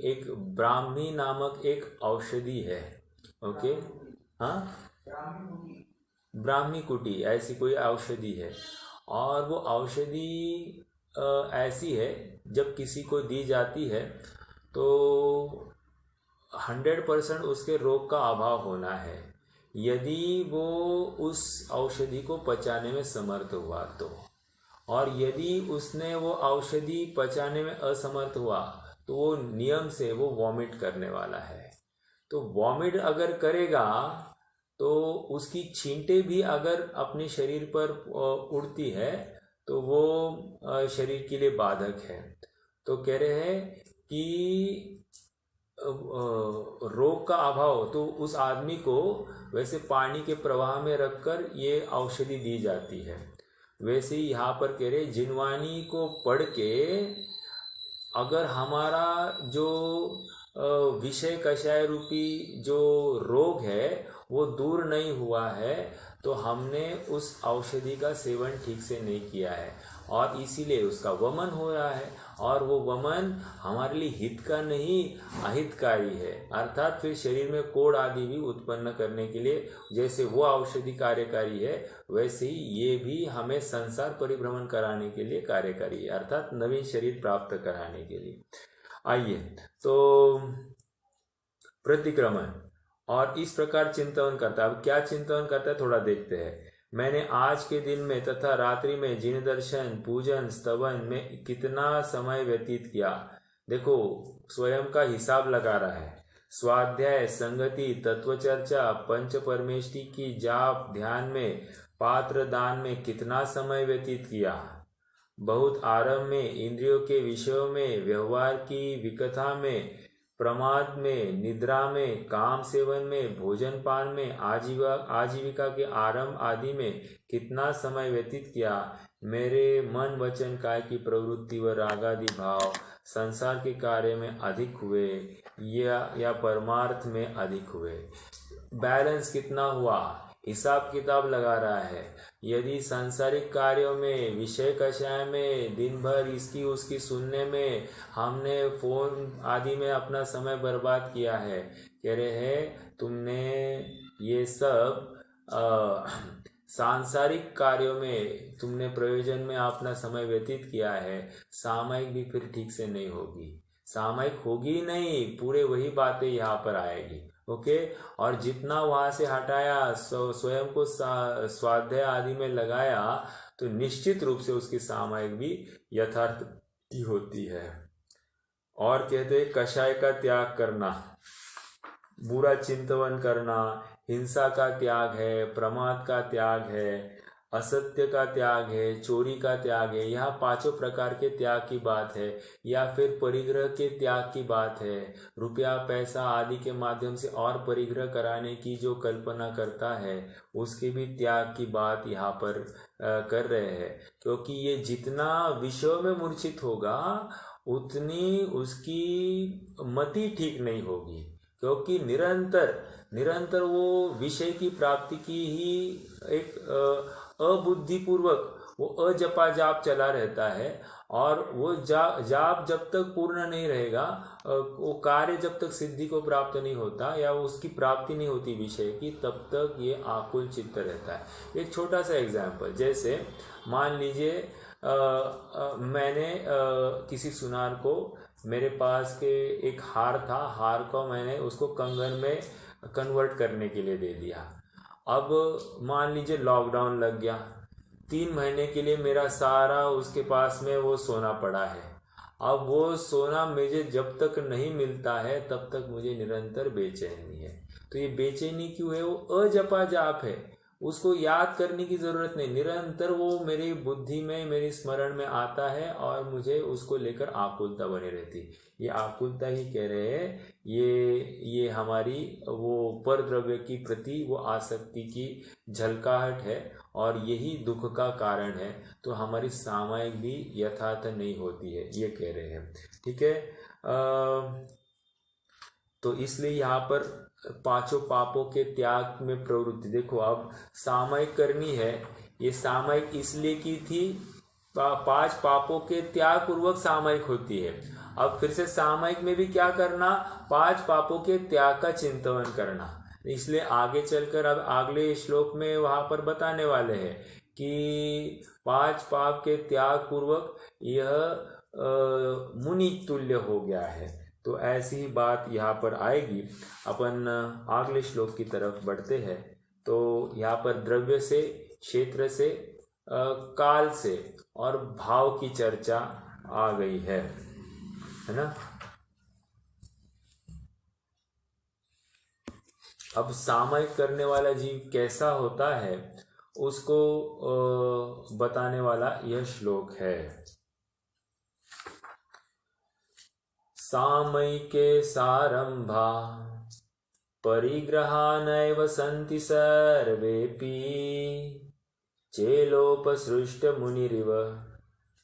एक ब्राह्मी नामक एक औषधि है। ओके, हाँ, ब्राह्मी कुटी ऐसी कोई औषधि है, और वो औषधि ऐसी है जब किसी को दी जाती है तो 100% उसके रोग का अभाव होना है, यदि वो उस औषधि को पचाने में समर्थ हुआ तो। और यदि उसने वो औषधि पचाने में असमर्थ हुआ तो वो नियम से वो वॉमिट करने वाला है। तो वॉमिट अगर करेगा तो उसकी छींटे भी अगर अपने शरीर पर उड़ती है तो वो शरीर के लिए बाधक है। तो कह रहे हैं कि रोग का अभाव, तो उस आदमी को वैसे पानी के प्रवाह में रखकर ये औषधि दी जाती है। वैसे ही यहाँ पर कह रहे जिनवानी को पढ़ के अगर हमारा जो विषय कषाय रूपी जो रोग है वो दूर नहीं हुआ है तो हमने उस औषधि का सेवन ठीक से नहीं किया है और इसीलिए उसका वमन हो रहा है, और वो वमन हमारे लिए हित का नहीं अहितकारी है। अर्थात फिर शरीर में कोढ़ आदि भी उत्पन्न करने के लिए जैसे वो औषधि कार्यकारी है वैसे ही ये भी हमें संसार परिभ्रमण कराने के लिए कार्यकारी है, अर्थात नवीन शरीर प्राप्त कराने के लिए। आइए तो प्रतिक्रमण और इस प्रकार चिंतन करता है। अब क्या चिंतन करता है थोड़ा देखते हैं। मैंने आज के दिन में तथा रात्रि में जिन दर्शन पूजन स्तवन में कितना समय व्यतीत किया। देखो स्वयं का हिसाब लगा रहा है। स्वाध्याय, संगति, तत्व चर्चा, पंच परमेष्टि की जाप, ध्यान में, पात्र दान में कितना समय व्यतीत किया। बहुत आरंभ में, इंद्रियों के विषयों में, व्यवहार की विकथा में, प्रमाद में, निद्रा में, काम सेवन में, भोजन पान में, आजीविका के आरंभ आदि में कितना समय व्यतीत किया। मेरे मन वचन काय की प्रवृत्ति व रागादि भाव संसार के कार्य में अधिक हुए या परमार्थ में अधिक हुए। बैलेंस कितना हुआ, हिसाब किताब लगा रहा है। यदि सांसारिक कार्यों में, विषय कषाय में, दिन भर इसकी उसकी सुनने में हमने फोन आदि में अपना समय बर्बाद किया है, कह रहे हैं तुमने ये सब सांसारिक कार्यों में तुमने प्रयोजन में अपना समय व्यतीत किया है, सामयिक भी फिर ठीक से नहीं होगी। सामयिक होगी नहीं, पूरे वही बातें यहाँ पर आएगी। ओके, और जितना वहां से हटाया स्वयं को स्वाध्याय आदि में लगाया तो निश्चित रूप से उसकी सामयिक भी यथार्थ की होती है। और कहते हैं कषाय का त्याग करना, बुरा चिंतन करना, हिंसा का त्याग है, प्रमाद का त्याग है, असत्य का त्याग है, चोरी का त्याग है। यहाँ पांचों प्रकार के त्याग की बात है, या फिर परिग्रह के त्याग की बात है। रुपया पैसा आदि के माध्यम से और परिग्रह कराने की जो कल्पना करता है उसके भी त्याग की बात यहाँ पर कर रहे हैं, क्योंकि ये जितना विषयों में मूर्छित होगा उतनी उसकी मति ठीक नहीं होगी, क्योंकि निरंतर वो विषय की प्राप्ति की ही एक अबुद्धिपूर्वक वो अजपा जाप चला रहता है, और वो जाप जब तक पूर्ण नहीं रहेगा, वो कार्य जब तक सिद्धि को प्राप्त नहीं होता या उसकी प्राप्ति नहीं होती विषय की, तब तक ये आकुल चित्त रहता है। एक छोटा सा एग्जाम्पल, जैसे मान लीजिए मैंने किसी सुनार को, मेरे पास के एक हार था, हार को मैंने उसको कंगन में कन्वर्ट करने के लिए दे दिया। अब मान लीजिए लॉकडाउन लग गया, 3 महीने के लिए मेरा सारा उसके पास में वो सोना पड़ा है। अब वो सोना मुझे जब तक नहीं मिलता है तब तक मुझे निरंतर बेचैनी है। तो ये बेचैनी क्यों है? वो अजपा जाप है, उसको याद करने की जरूरत नहीं, निरंतर वो मेरी बुद्धि में, मेरी स्मरण में आता है और मुझे उसको लेकर आकुलता बनी रहती। ये आकुलता ही कह रहे हैं, ये हमारी वो पर द्रव्य की प्रति वो आसक्ति की झलकाहट है और यही दुख का कारण है। तो हमारी सामयिक भी यथार्थ नहीं होती है, ये कह रहे हैं। ठीक है, तो इसलिए यहाँ पर पांचों पापों के त्याग में प्रवृत्ति। देखो अब सामयिक करनी है, ये सामयिक इसलिए की थी पांच पापों के त्याग पूर्वक सामयिक होती है। अब फिर से सामयिक में भी क्या करना, पांच पापों के त्याग का चिंतन करना। इसलिए आगे चलकर अब अगले श्लोक में वहां पर बताने वाले हैं कि पांच पाप के त्याग पूर्वक यह मुनि तुल्य हो गया है। तो ऐसी ही बात यहाँ पर आएगी। अपन अगले श्लोक की तरफ बढ़ते हैं। तो यहाँ पर द्रव्य से, क्षेत्र से, काल से और भाव की चर्चा आ गई है ना। अब सामयिक करने वाला जीव कैसा होता है उसको बताने वाला यह श्लोक है। सामयिके सारंभा परिग्रहा नैव सन्ति सर्वेपि चेलोपसृष्ट मुनिरिव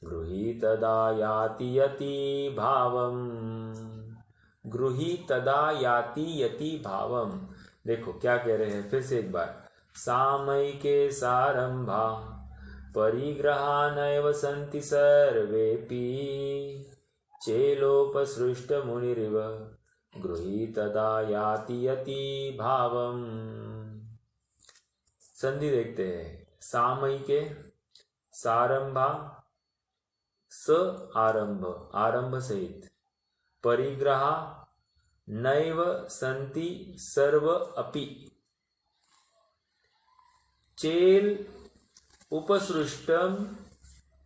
गृहीतदा याति यति भावम। गृहीतदा याति यति भावम। देखो क्या कह रहे हैं, फिर से एक बार। सामयिके सारंभा परिग्रहा नैव सन्ति सर्वेपि चेलोपसृष्ट मुनिरिव गृहीतदा याति यति भावम। संधि देखते हैं। सामयिके, सारंभा, स आरंभ, आरंभ सहित, परिग्रहा नैव सन्ति सर्व अपि, चेल उपसृष्टम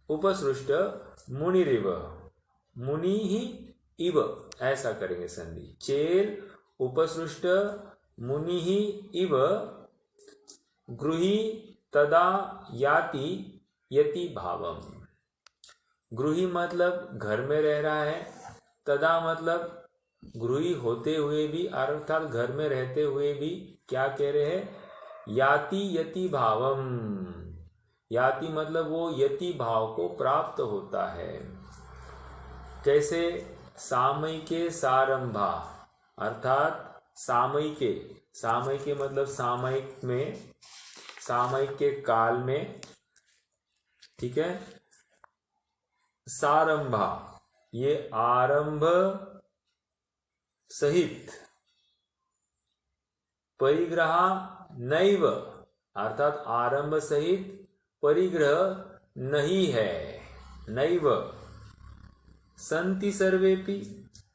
उपसृष्ट मुनिरिव, मुनि ही इव, ऐसा करेंगे संधि। चेल उपसृष्ट मुनि ही इव गृही तदा याति यति भावम। गृही मतलब घर में रह रहा है, तदा मतलब गृही होते हुए भी, अर्थात घर में रहते हुए भी क्या कह रहे हैं, याति यति भावम। याति मतलब वो यति भाव को प्राप्त होता है। कैसे? सामयिके सारंभा, अर्थात सामयिके, सामयिके मतलब सामयिक में, सामयिक के काल में, ठीक है। सारंभा ये आरंभ सहित, परिग्रह नैव अर्थात आरंभ सहित परिग्रह नहीं है, नैव। संति सर्वेपि,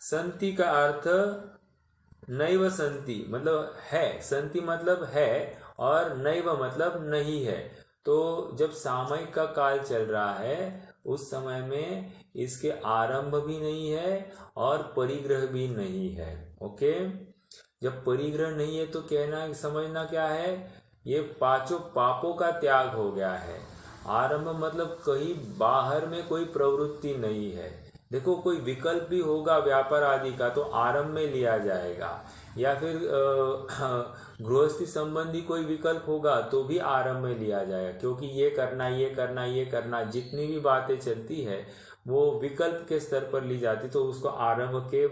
संति का अर्थ नैव संति मतलब है, संति मतलब है और नैव मतलब नहीं है। तो जब सामयिक का काल चल रहा है उस समय में इसके आरंभ भी नहीं है और परिग्रह भी नहीं है। ओके, जब परिग्रह नहीं है तो कहना, समझना क्या है, ये पांचों पापों का त्याग हो गया है। आरंभ मतलब कहीं बाहर में कोई प्रवृत्ति नहीं है। देखो कोई विकल्प भी होगा व्यापार आदि का तो आरंभ में लिया जाएगा, या फिर गृहस्थी संबंधी कोई विकल्प होगा तो भी आरंभ में लिया जाएगा, क्योंकि ये करना, ये करना, ये करना, जितनी भी बातें चलती है वो विकल्प के स्तर पर ली जाती, तो उसको आरंभ के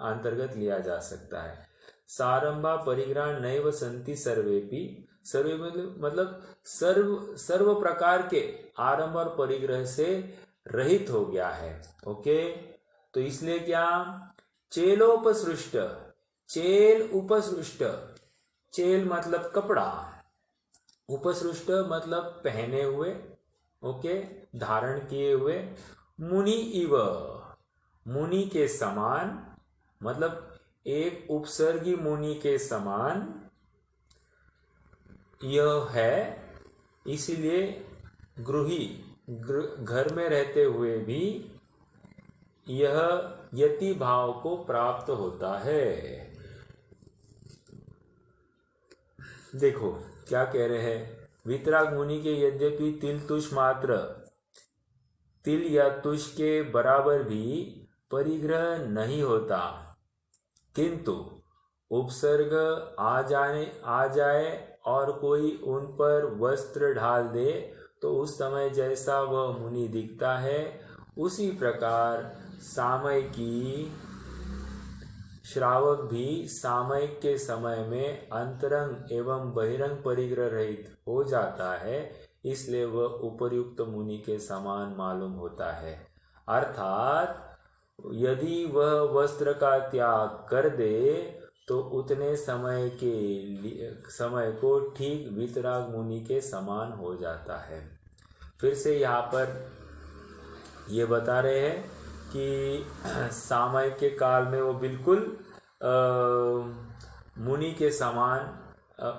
अंतर्गत लिया जा सकता है। सारंभा परिग्रह नैव संति सर्वेपि, सर्वे मतलब सर्व प्रकार के आरंभ और परिग्रह से रहित हो गया है। ओके, तो इसलिए क्या, चेलोपसृष्ट, चेल उपसृष्ट, चेल मतलब कपड़ा, उपसृष्ट मतलब पहने हुए, ओके, धारण किए हुए, मुनि इव, मुनि के समान, मतलब एक उपसर्गी मुनि के समान यह है। इसीलिए गृही, घर में रहते हुए भी यह यति भाव को प्राप्त होता है। देखो क्या कह रहे हैं, वितराग मुनि के यद्यपि तिल तुष मात्र, तिल या तुष के बराबर भी परिग्रह नहीं होता, किंतु उपसर्ग आ जाए और कोई उन पर वस्त्र डाल दे तो उस समय जैसा वह मुनि दिखता है, उसी प्रकार सामयिकी श्रावक भी सामयिक के समय में अंतरंग एवं बहिरंग परिग्रह रहित हो जाता है। इसलिए वह उपर्युक्त मुनि के समान मालूम होता है। अर्थात यदि वह वस्त्र का त्याग कर दे तो उतने समय को ठीक वीतराग मुनि के समान हो जाता है। फिर से यहाँ पर ये बता रहे हैं कि सामयिक के काल में वो बिल्कुल मुनि के समान,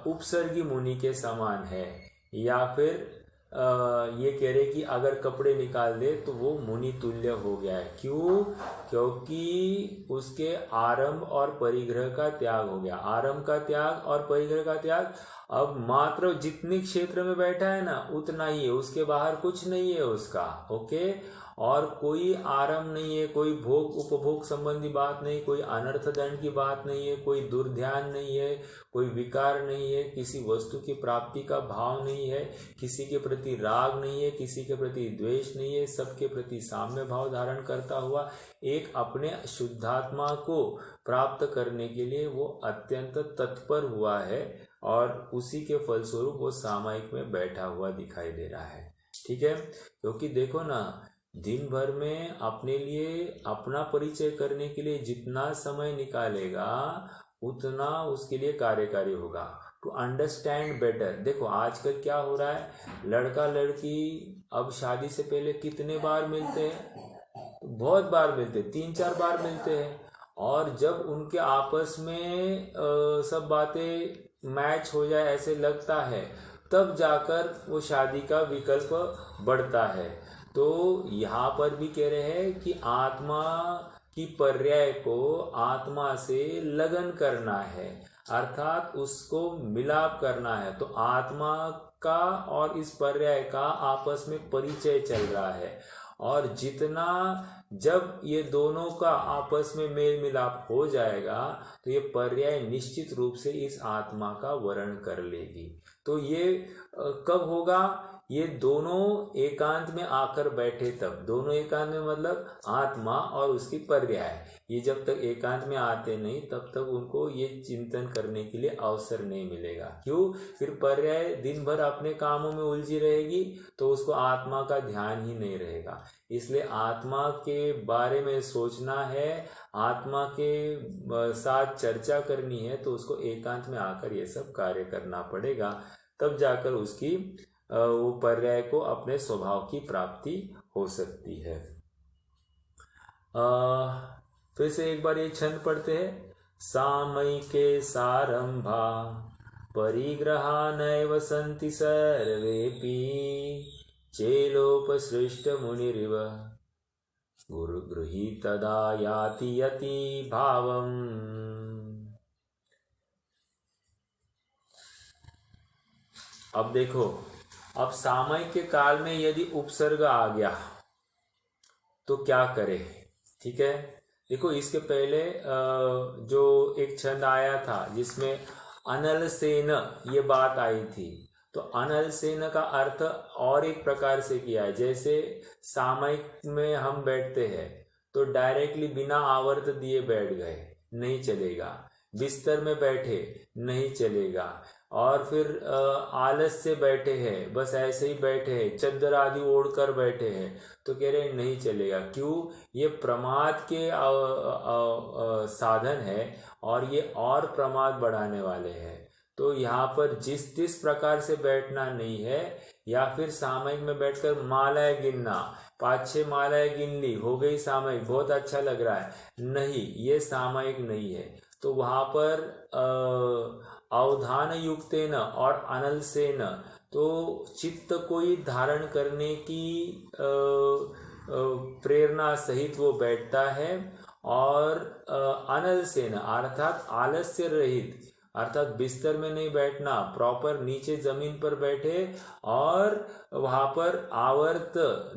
उपसर्गी मुनि के समान है। या फिर ये कह रहे कि अगर कपड़े निकाल दे तो वो मुनि तुल्य हो गया है। क्यों? क्योंकि उसके आरंभ और परिग्रह का त्याग हो गया। आरंभ का त्याग और परिग्रह का त्याग, अब मात्र जितने क्षेत्र में बैठा है ना उतना ही है, उसके बाहर कुछ नहीं है उसका। ओके, और कोई आरंभ नहीं है, कोई भोग उपभोग संबंधी बात नहीं, कोई अनर्थ दंड की बात नहीं है, कोई दुर्ध्यान नहीं है, कोई विकार नहीं है, किसी वस्तु की प्राप्ति का भाव नहीं है, किसी के प्रति राग नहीं है, किसी के प्रति द्वेष नहीं है, सबके प्रति साम्य भाव धारण करता हुआ एक अपने शुद्धात्मा को प्राप्त करने के लिए वो अत्यंत तत्पर हुआ है, और उसी के फलस्वरूप वो सामयिक में बैठा हुआ दिखाई दे रहा है। ठीक है, क्योंकि देखो ना, दिन भर में अपने लिए अपना परिचय करने के लिए जितना समय निकालेगा उतना उसके लिए कार्यकारी होगा। टू अंडरस्टैंड बेटर, देखो आजकल क्या हो रहा है, लड़का लड़की अब शादी से पहले कितने बार मिलते हैं, बहुत बार मिलते हैं, 3-4 बार मिलते हैं, और जब उनके आपस में सब बातें मैच हो जाए ऐसे लगता है, तब जाकर वो शादी का विकल्प बढ़ता है। तो यहाँ पर भी कह रहे हैं कि आत्मा की पर्याय को आत्मा से लगन करना है, अर्थात उसको मिलाप करना है। तो आत्मा का और इस पर्याय का आपस में परिचय चल रहा है, और जितना जब ये दोनों का आपस में मेल मिलाप हो जाएगा तो ये पर्याय निश्चित रूप से इस आत्मा का वर्ण कर लेगी। तो ये कब होगा? ये दोनों एकांत में आकर बैठे तब। दोनों एकांत में मतलब आत्मा और उसकी पर्याय, ये जब तक एकांत में आते नहीं तब तक उनको ये चिंतन करने के लिए अवसर नहीं मिलेगा। क्यों? फिर पर्याय दिन भर अपने कामों में उलझी रहेगी तो उसको आत्मा का ध्यान ही नहीं रहेगा। इसलिए आत्मा के बारे में सोचना है, आत्मा के साथ चर्चा करनी है, तो उसको एकांत में आकर ये सब कार्य करना पड़ेगा, तब जाकर उसकी वो पर्याय को अपने स्वभाव की प्राप्ति हो सकती है। फिर से एक बार ये छंद पढ़ते हैं। सामयिके सारंभा परिग्रहा नैव सन्ति सर्वेपि चेलोपसृष्ट मुनिरिव गुरुगृहीतदा याति यति भावम्। अब देखो, अब सामयिक के काल में यदि उपसर्ग आ गया तो क्या करे? ठीक है, देखो इसके पहले जो एक छंद आया था जिसमें अनल सेन ये बात आई थी, तो अनल सेन का अर्थ और एक प्रकार से किया है। जैसे सामयिक में हम बैठते हैं तो डायरेक्टली बिना आवर्त दिए बैठ गए, नहीं चलेगा। बिस्तर में बैठे, नहीं चलेगा। और फिर आलस से बैठे हैं, बस ऐसे ही बैठे हैं, चद्दर आदि ओढ़कर बैठे हैं, तो कह रहे हैं नहीं चलेगा। क्यों? ये प्रमाद के साधन है और ये और प्रमाद बढ़ाने वाले हैं। तो यहाँ पर जिस प्रकार से बैठना नहीं है, या फिर सामयिक में बैठकर मालाएं गिनना, 5-6 मालाएं गिन ली, हो गई सामयिक, बहुत अच्छा लग रहा है, नहीं, ये सामयिक नहीं है। तो वहाँ पर अवधान युक्तेन और अनल सेन, तो चित्त को ही धारण करने की प्रेरणा सहित वो बैठता है, और अनल सेन अर्थात आलस्य रहित, अर्थात बिस्तर में नहीं बैठना, प्रॉपर नीचे जमीन पर बैठे और वहां पर आवर्त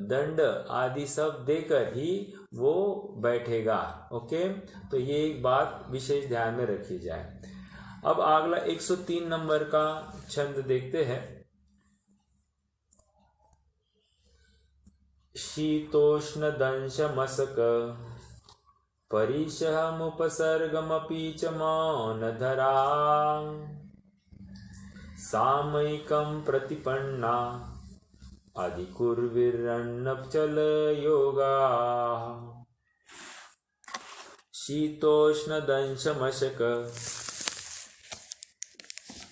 दंड आदि सब देकर ही वो बैठेगा। ओके, तो ये एक बात विशेष ध्यान में रखी जाए। अब अगला 103 नंबर का छंद देखते हैं। शीतोष्ण दंश मसक परिशमुपसर्गमपि च मौनधरा सामयिकं प्रतिपन्ना अधिकुर्विरन्नचल योगा शीतोष्णदंशमशक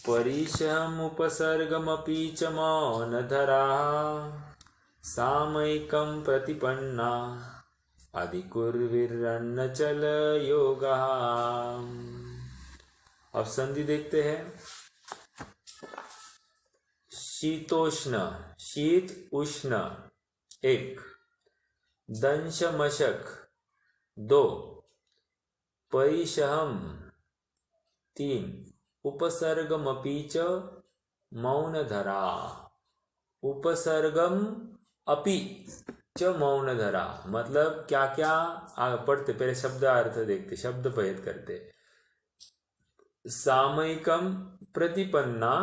परिशमुपसर्गमपि च मौनधरा सामयिकं प्रतिपन्ना अधिकुर्विरन्नचल योगा। अब संधि देखते हैं। शीतोष्ण, शीत उष्ण 1, दंशमशक 2, परिशहम 3, उपसर्गमपि च मौनधरा। उपसर्गम अपि च मौनधरा मतलब क्या क्या पढ़ते, पहले शब्द अर्थ देखते, शब्द भेद करते। सामयिकम प्रतिपन्ना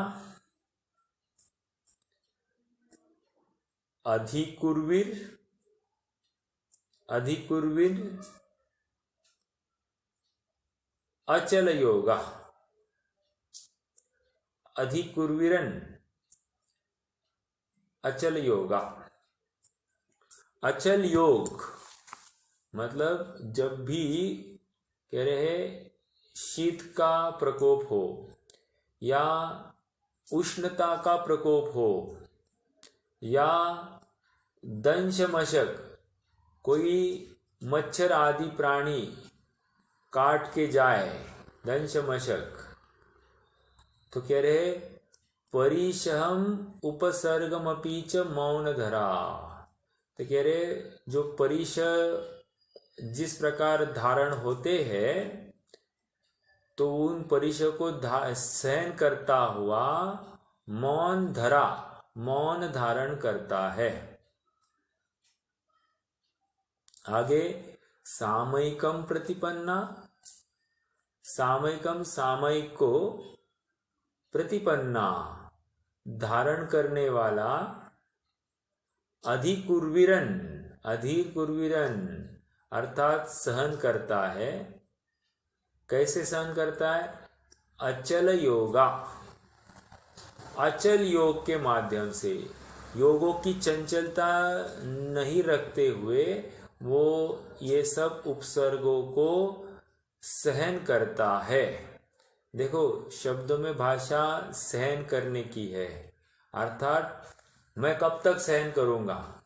अधिकुर्विर अचल योगा। अधिकुर्विरन अचल योगा। अचल योग मतलब जब भी कह रहे शीत का प्रकोप हो या उष्णता का प्रकोप हो या दंशमशक कोई मच्छर आदि प्राणी काट के जाए, दंशमशक, तो कह रहे परिशहम उपसर्गमपि च मौनधरा। तो कह रहे जो परिश जिस प्रकार धारण होते हैं तो उन परिश को सहन करता हुआ मौन धरा, मौन धारण करता है। आगे सामयिकम प्रतिपन्ना, सामयिकम सामयिक को, प्रतिपन्ना धारण करने वाला, अधिकुर्विरन, अधिकुर्विरन अर्थात सहन करता है। कैसे सहन करता है? अचल योगा, अचल योग के माध्यम से, योगों की चंचलता नहीं रखते हुए वो ये सब उपसर्गों को सहन करता है। देखो शब्दों में भाषा सहन करने की है, अर्थात मैं कब तक सहन करूंगा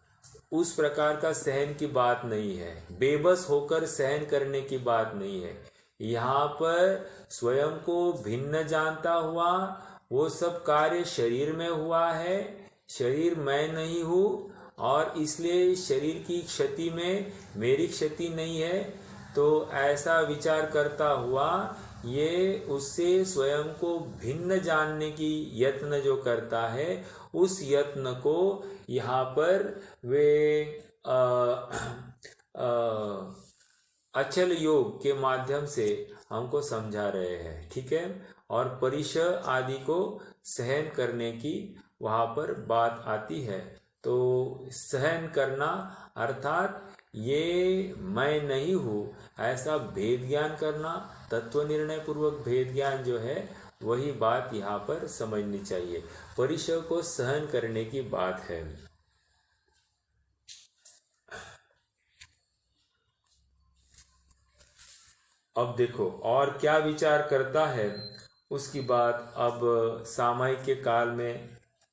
उस प्रकार का सहन की बात नहीं है, बेबस होकर सहन करने की बात नहीं है। यहाँ पर स्वयं को भिन्न जानता हुआ वो सब कार्य शरीर में हुआ है, शरीर मैं नहीं हूँ और इसलिए शरीर की क्षति में मेरी क्षति नहीं है, तो ऐसा विचार करता हुआ ये उससे स्वयं को भिन्न जानने की यत्न जो करता है, उस यत्न को यहाँ पर वे अचल योग के माध्यम से हमको समझा रहे हैं। ठीक है, और परिश आदि को सहन करने की वहाँ पर बात आती है। तो सहन करना अर्थात ये मैं नहीं हूँ ऐसा भेद ज्ञान करना, तत्व निर्णय पूर्वक भेद ज्ञान जो है वही बात यहाँ पर समझनी चाहिए। परिशय को सहन करने की बात है। अब देखो और क्या विचार करता है उसकी बात। अब सामायिक के काल में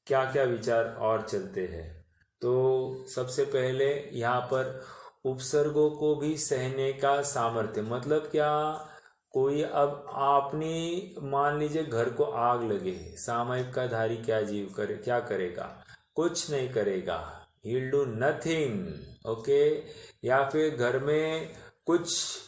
क्या क्या विचार और चलते हैं। तो सबसे पहले यहाँ पर उपसर्गों को भी सहने का सामर्थ्य, मतलब क्या, कोई अब आपने मान लीजिए घर को आग लगे, सामायिक का धारी क्या जीव करे, क्या करेगा? कुछ नहीं करेगा, he'll do nothing, ओके। या फिर घर में कुछ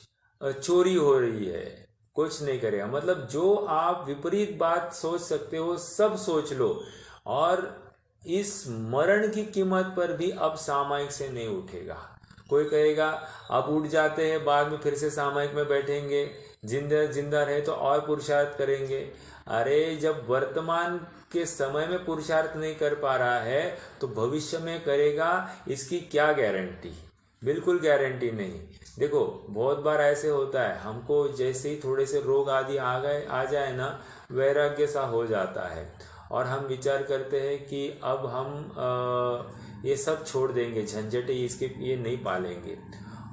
चोरी हो रही है, कुछ नहीं करेगा। मतलब जो आप विपरीत बात सोच सकते हो सब सोच लो, और इस मरण की कीमत पर भी अब सामायिक से नहीं उठेगा। कोई कहेगा अब उठ जाते हैं, बाद में फिर से सामायिक में बैठेंगे, जिंदा रहे तो और पुरुषार्थ करेंगे। अरे जब वर्तमान के समय में पुरुषार्थ नहीं कर पा रहा है तो भविष्य में करेगा, इसकी क्या गारंटी? बिल्कुल गारंटी नहीं। देखो बहुत बार ऐसे होता है, हमको जैसे ही थोड़े से रोग आदि आ जाए ना, वैराग्य सा हो जाता है और हम विचार करते हैं कि अब हम ये सब छोड़ देंगे, झंझट इसके ये नहीं पालेंगे।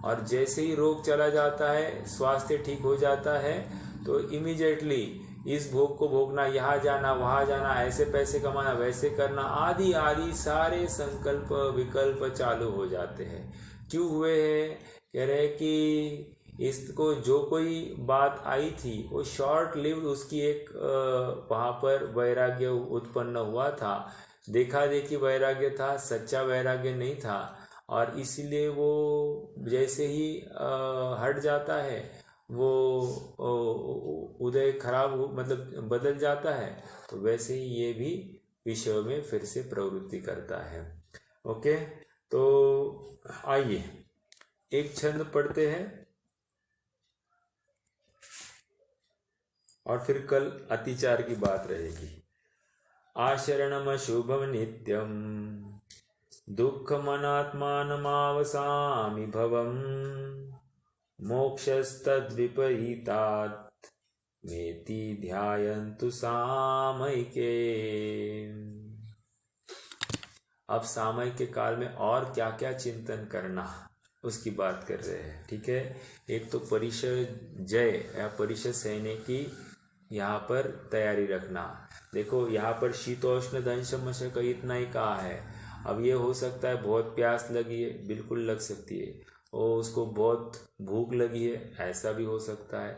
और जैसे ही रोग चला जाता है, स्वास्थ्य ठीक हो जाता है, तो इमीडिएटली इस भोग को भोगना, यहाँ जाना वहाँ जाना, ऐसे पैसे कमाना, वैसे करना, आदि आदि सारे संकल्प विकल्प चालू हो जाते हैं। क्यों हुए हैं? कह रहे हैं कि इसको जो कोई बात आई थी वो शॉर्ट लिव्ड, उसकी एक वहाँ पर वैराग्य उत्पन्न हुआ था, देखा देखी वैराग्य था, सच्चा वैराग्य नहीं था। और इसलिए वो जैसे ही हट जाता है, वो उदय खराब मतलब बदल जाता है, तो वैसे ही ये भी विषयों में फिर से प्रवृत्ति करता है। ओके, तो आइए एक छंद पढ़ते हैं और फिर कल अतिचार की बात रहेगी। आशरणम शुभम नित्यम दुःखमनात्मानमावसामि भवम मोक्षस्तद्विपरीतात् मेति ध्यायन्तु सामयिके। अब सामयिक के काल में और क्या क्या चिंतन करना, उसकी बात कर रहे हैं। ठीक है, एक तो परिषद जय या परिषद सहने की यहाँ पर तैयारी रखना। देखो यहाँ पर शीतोष्ण दंशम शक इतना ही कहा है। अब ये हो सकता है बहुत प्यास लगी है, बिल्कुल लग सकती है, और उसको बहुत भूख लगी है, ऐसा भी हो सकता है।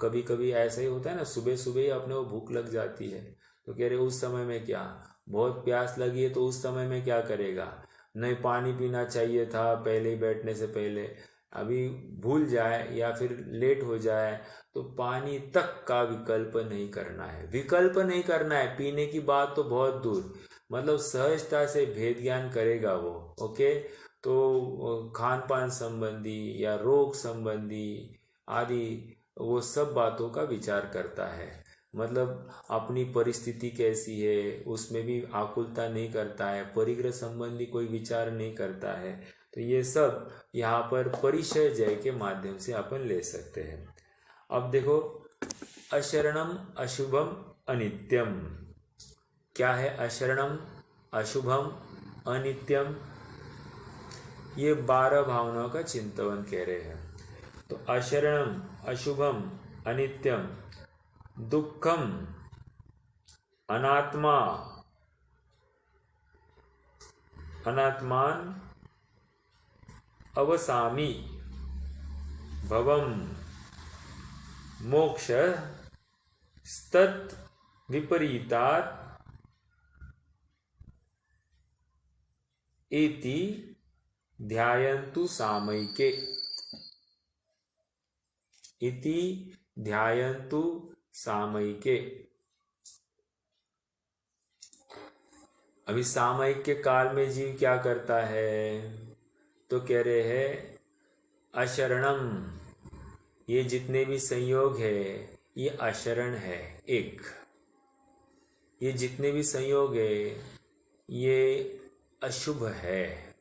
कभी कभी ऐसा ही होता है ना, सुबह सुबह ही अपने को भूख लग जाती है, तो कह रहे उस समय में क्या, बहुत प्यास लगी है तो उस समय में क्या करेगा, नहीं पानी पीना चाहिए था पहले ही बैठने से पहले, अभी भूल जाए या फिर लेट हो जाए तो पानी तक का विकल्प नहीं करना है। विकल्प नहीं करना है, पीने की बात तो बहुत दूर, मतलब सहजता से भेद ज्ञान करेगा वो। ओके, तो खान पान संबंधी या रोग संबंधी आदि वो सब बातों का विचार करता है। मतलब अपनी परिस्थिति कैसी है उसमें भी आकुलता नहीं करता है, परिग्रह संबंधी कोई विचार नहीं करता है। तो ये सब यहाँ पर परिचय जय के माध्यम से अपन ले सकते हैं। अब देखो, अशरणम अशुभम अनित्यम। क्या है अशरणम अशुभम अनित्यम? ये 12 भावनाओं का चिंतन कह रहे हैं। तो अशरणम अशुभम अनित्यम दुखम अनात्मा अनात्मान अवसामी भवम मोक्ष स्तत् विपरीतात् इति ध्यायन्तु सामयिके। इति ध्यायन्तु सामयिके। अभी सामयिक के काल में जीव क्या करता है? तो कह रहे हैं अशरणम, ये जितने भी संयोग है ये अशरण है। एक, ये जितने भी संयोग है ये अशुभ है।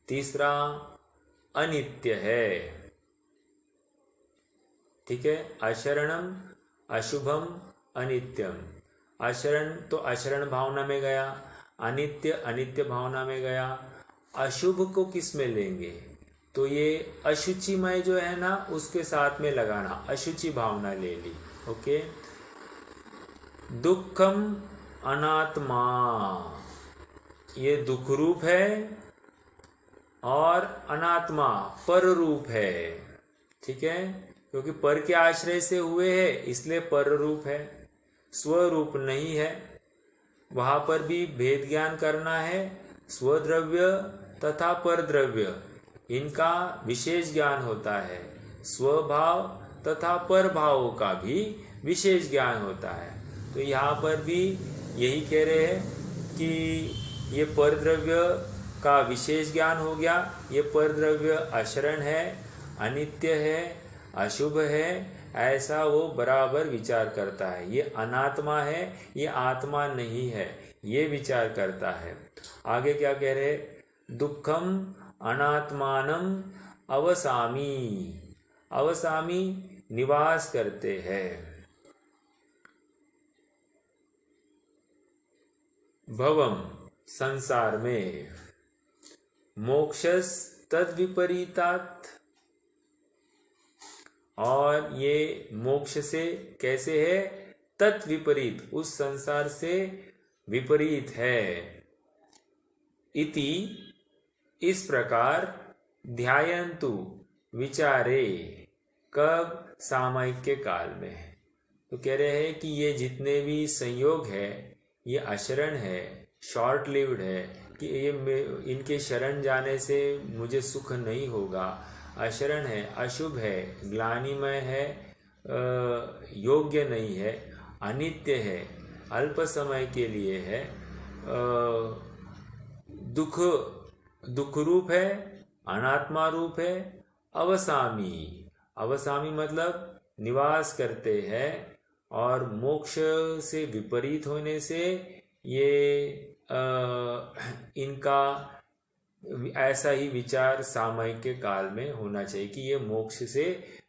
तीसरा अनित्य है। ठीक है, अशरणम अशुभम अनित्यम। अशरण तो अशरण भावना में गया, अनित्य अनित्य भावना में गया। अशुभ को किस में लेंगे? तो ये अशुचिमय जो है ना उसके साथ में लगाना, अशुचि भावना ले ली। ओके, दुखम अनात्मा, ये दुख रूप है, और अनात्मा पर रूप है। ठीक है, क्योंकि पर के आश्रय से हुए हैं इसलिए पर रूप है, स्वरूप नहीं है। वहां पर भी भेद ज्ञान करना है। स्वद्रव्य तथा परद्रव्य इनका विशेष ज्ञान होता है, स्वभाव तथा परभावों का भी विशेष ज्ञान होता है। तो यहाँ पर भी यही कह रहे हैं कि ये परद्रव्य का विशेष ज्ञान हो गया। ये परद्रव्य अशरण है, अनित्य है, अशुभ है, ऐसा वो बराबर विचार करता है। ये अनात्मा है, ये आत्मा नहीं है, ये विचार करता है। आगे क्या कह रहे? दुखम अनात्मानम अवसामी। अवसामी निवास करते हैं। भवम संसार में, मोक्षस तद विपरीतात, और ये मोक्ष से कैसे है, तत् विपरीत, उस संसार से विपरीत है। इति इस प्रकार, ध्यायन्तु विचारे, कब, सामयिक काल में। तो कह रहे हैं कि ये जितने भी संयोग है ये अशरण है, शॉर्ट लिव्ड है, कि ये इनके शरण जाने से मुझे सुख नहीं होगा, अशरण है, अशुभ है, ग्लानिमय है, योग्य नहीं है, अनित्य है, अल्प समय के लिए है, दुख रूप है, अनात्मा रूप है, अवसामी, अवसामी मतलब निवास करते हैं, और मोक्ष से विपरीत होने से ये इनका ऐसा ही विचार सामयिक के काल में होना चाहिए कि ये मोक्ष से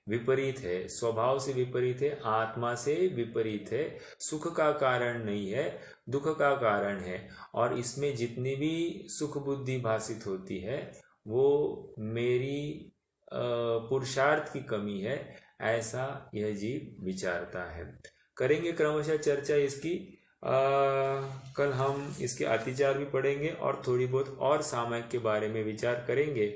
विपरीत है, स्वभाव से विपरीत है, आत्मा से विपरीत है, सुख का कारण नहीं है, दुख का कारण है, और इसमें जितनी भी सुख बुद्धि भासित होती है वो मेरी पुरुषार्थ की कमी है, ऐसा यह जीव विचारता है। करेंगे क्रमशः चर्चा इसकी। कल हम इसके अतिचार भी पढ़ेंगे और थोड़ी बहुत और सामयिक के बारे में विचार करेंगे।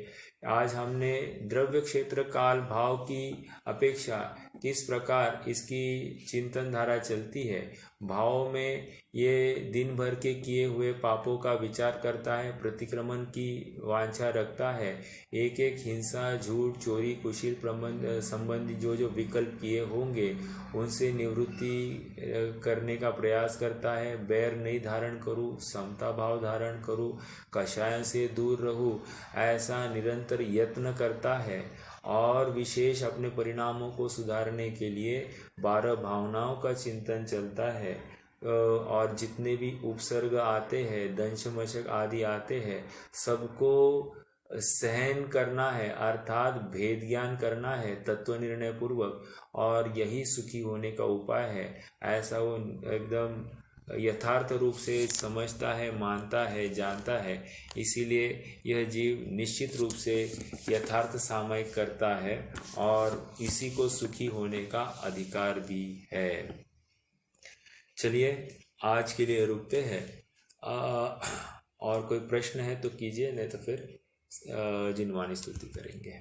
आज हमने द्रव्य क्षेत्र काल भाव की अपेक्षा किस प्रकार इसकी चिंतन धारा चलती है, भाव में ये दिन भर के किए हुए पापों का विचार करता है, प्रतिक्रमण की वांछा रखता है, एक एक हिंसा, झूठ, चोरी, कुशील संबंधी जो जो विकल्प किए होंगे उनसे निवृत्ति करने का प्रयास करता है, बैर नहीं धारण करूँ, समता भाव धारण करूँ, कषाय से दूर रहूँ, ऐसा निरंतर यत्न करता है, और विशेष अपने परिणामों को सुधारने के लिए 12 भावनाओं का चिंतन चलता है, और जितने भी उपसर्ग आते हैं, दंश मशक आदि आते हैं, सबको सहन करना है, अर्थात भेद ज्ञान करना है तत्व निर्णय पूर्वक, और यही सुखी होने का उपाय है, ऐसा वो एकदम यथार्थ रूप से समझता है, मानता है, जानता है। इसीलिए यह जीव निश्चित रूप से यथार्थ सामयिक करता है, और इसी को सुखी होने का अधिकार भी है। चलिए आज के लिए रुकते हैं। और कोई प्रश्न है तो कीजिए, नहीं तो फिर जिनवानी स्तुति करेंगे।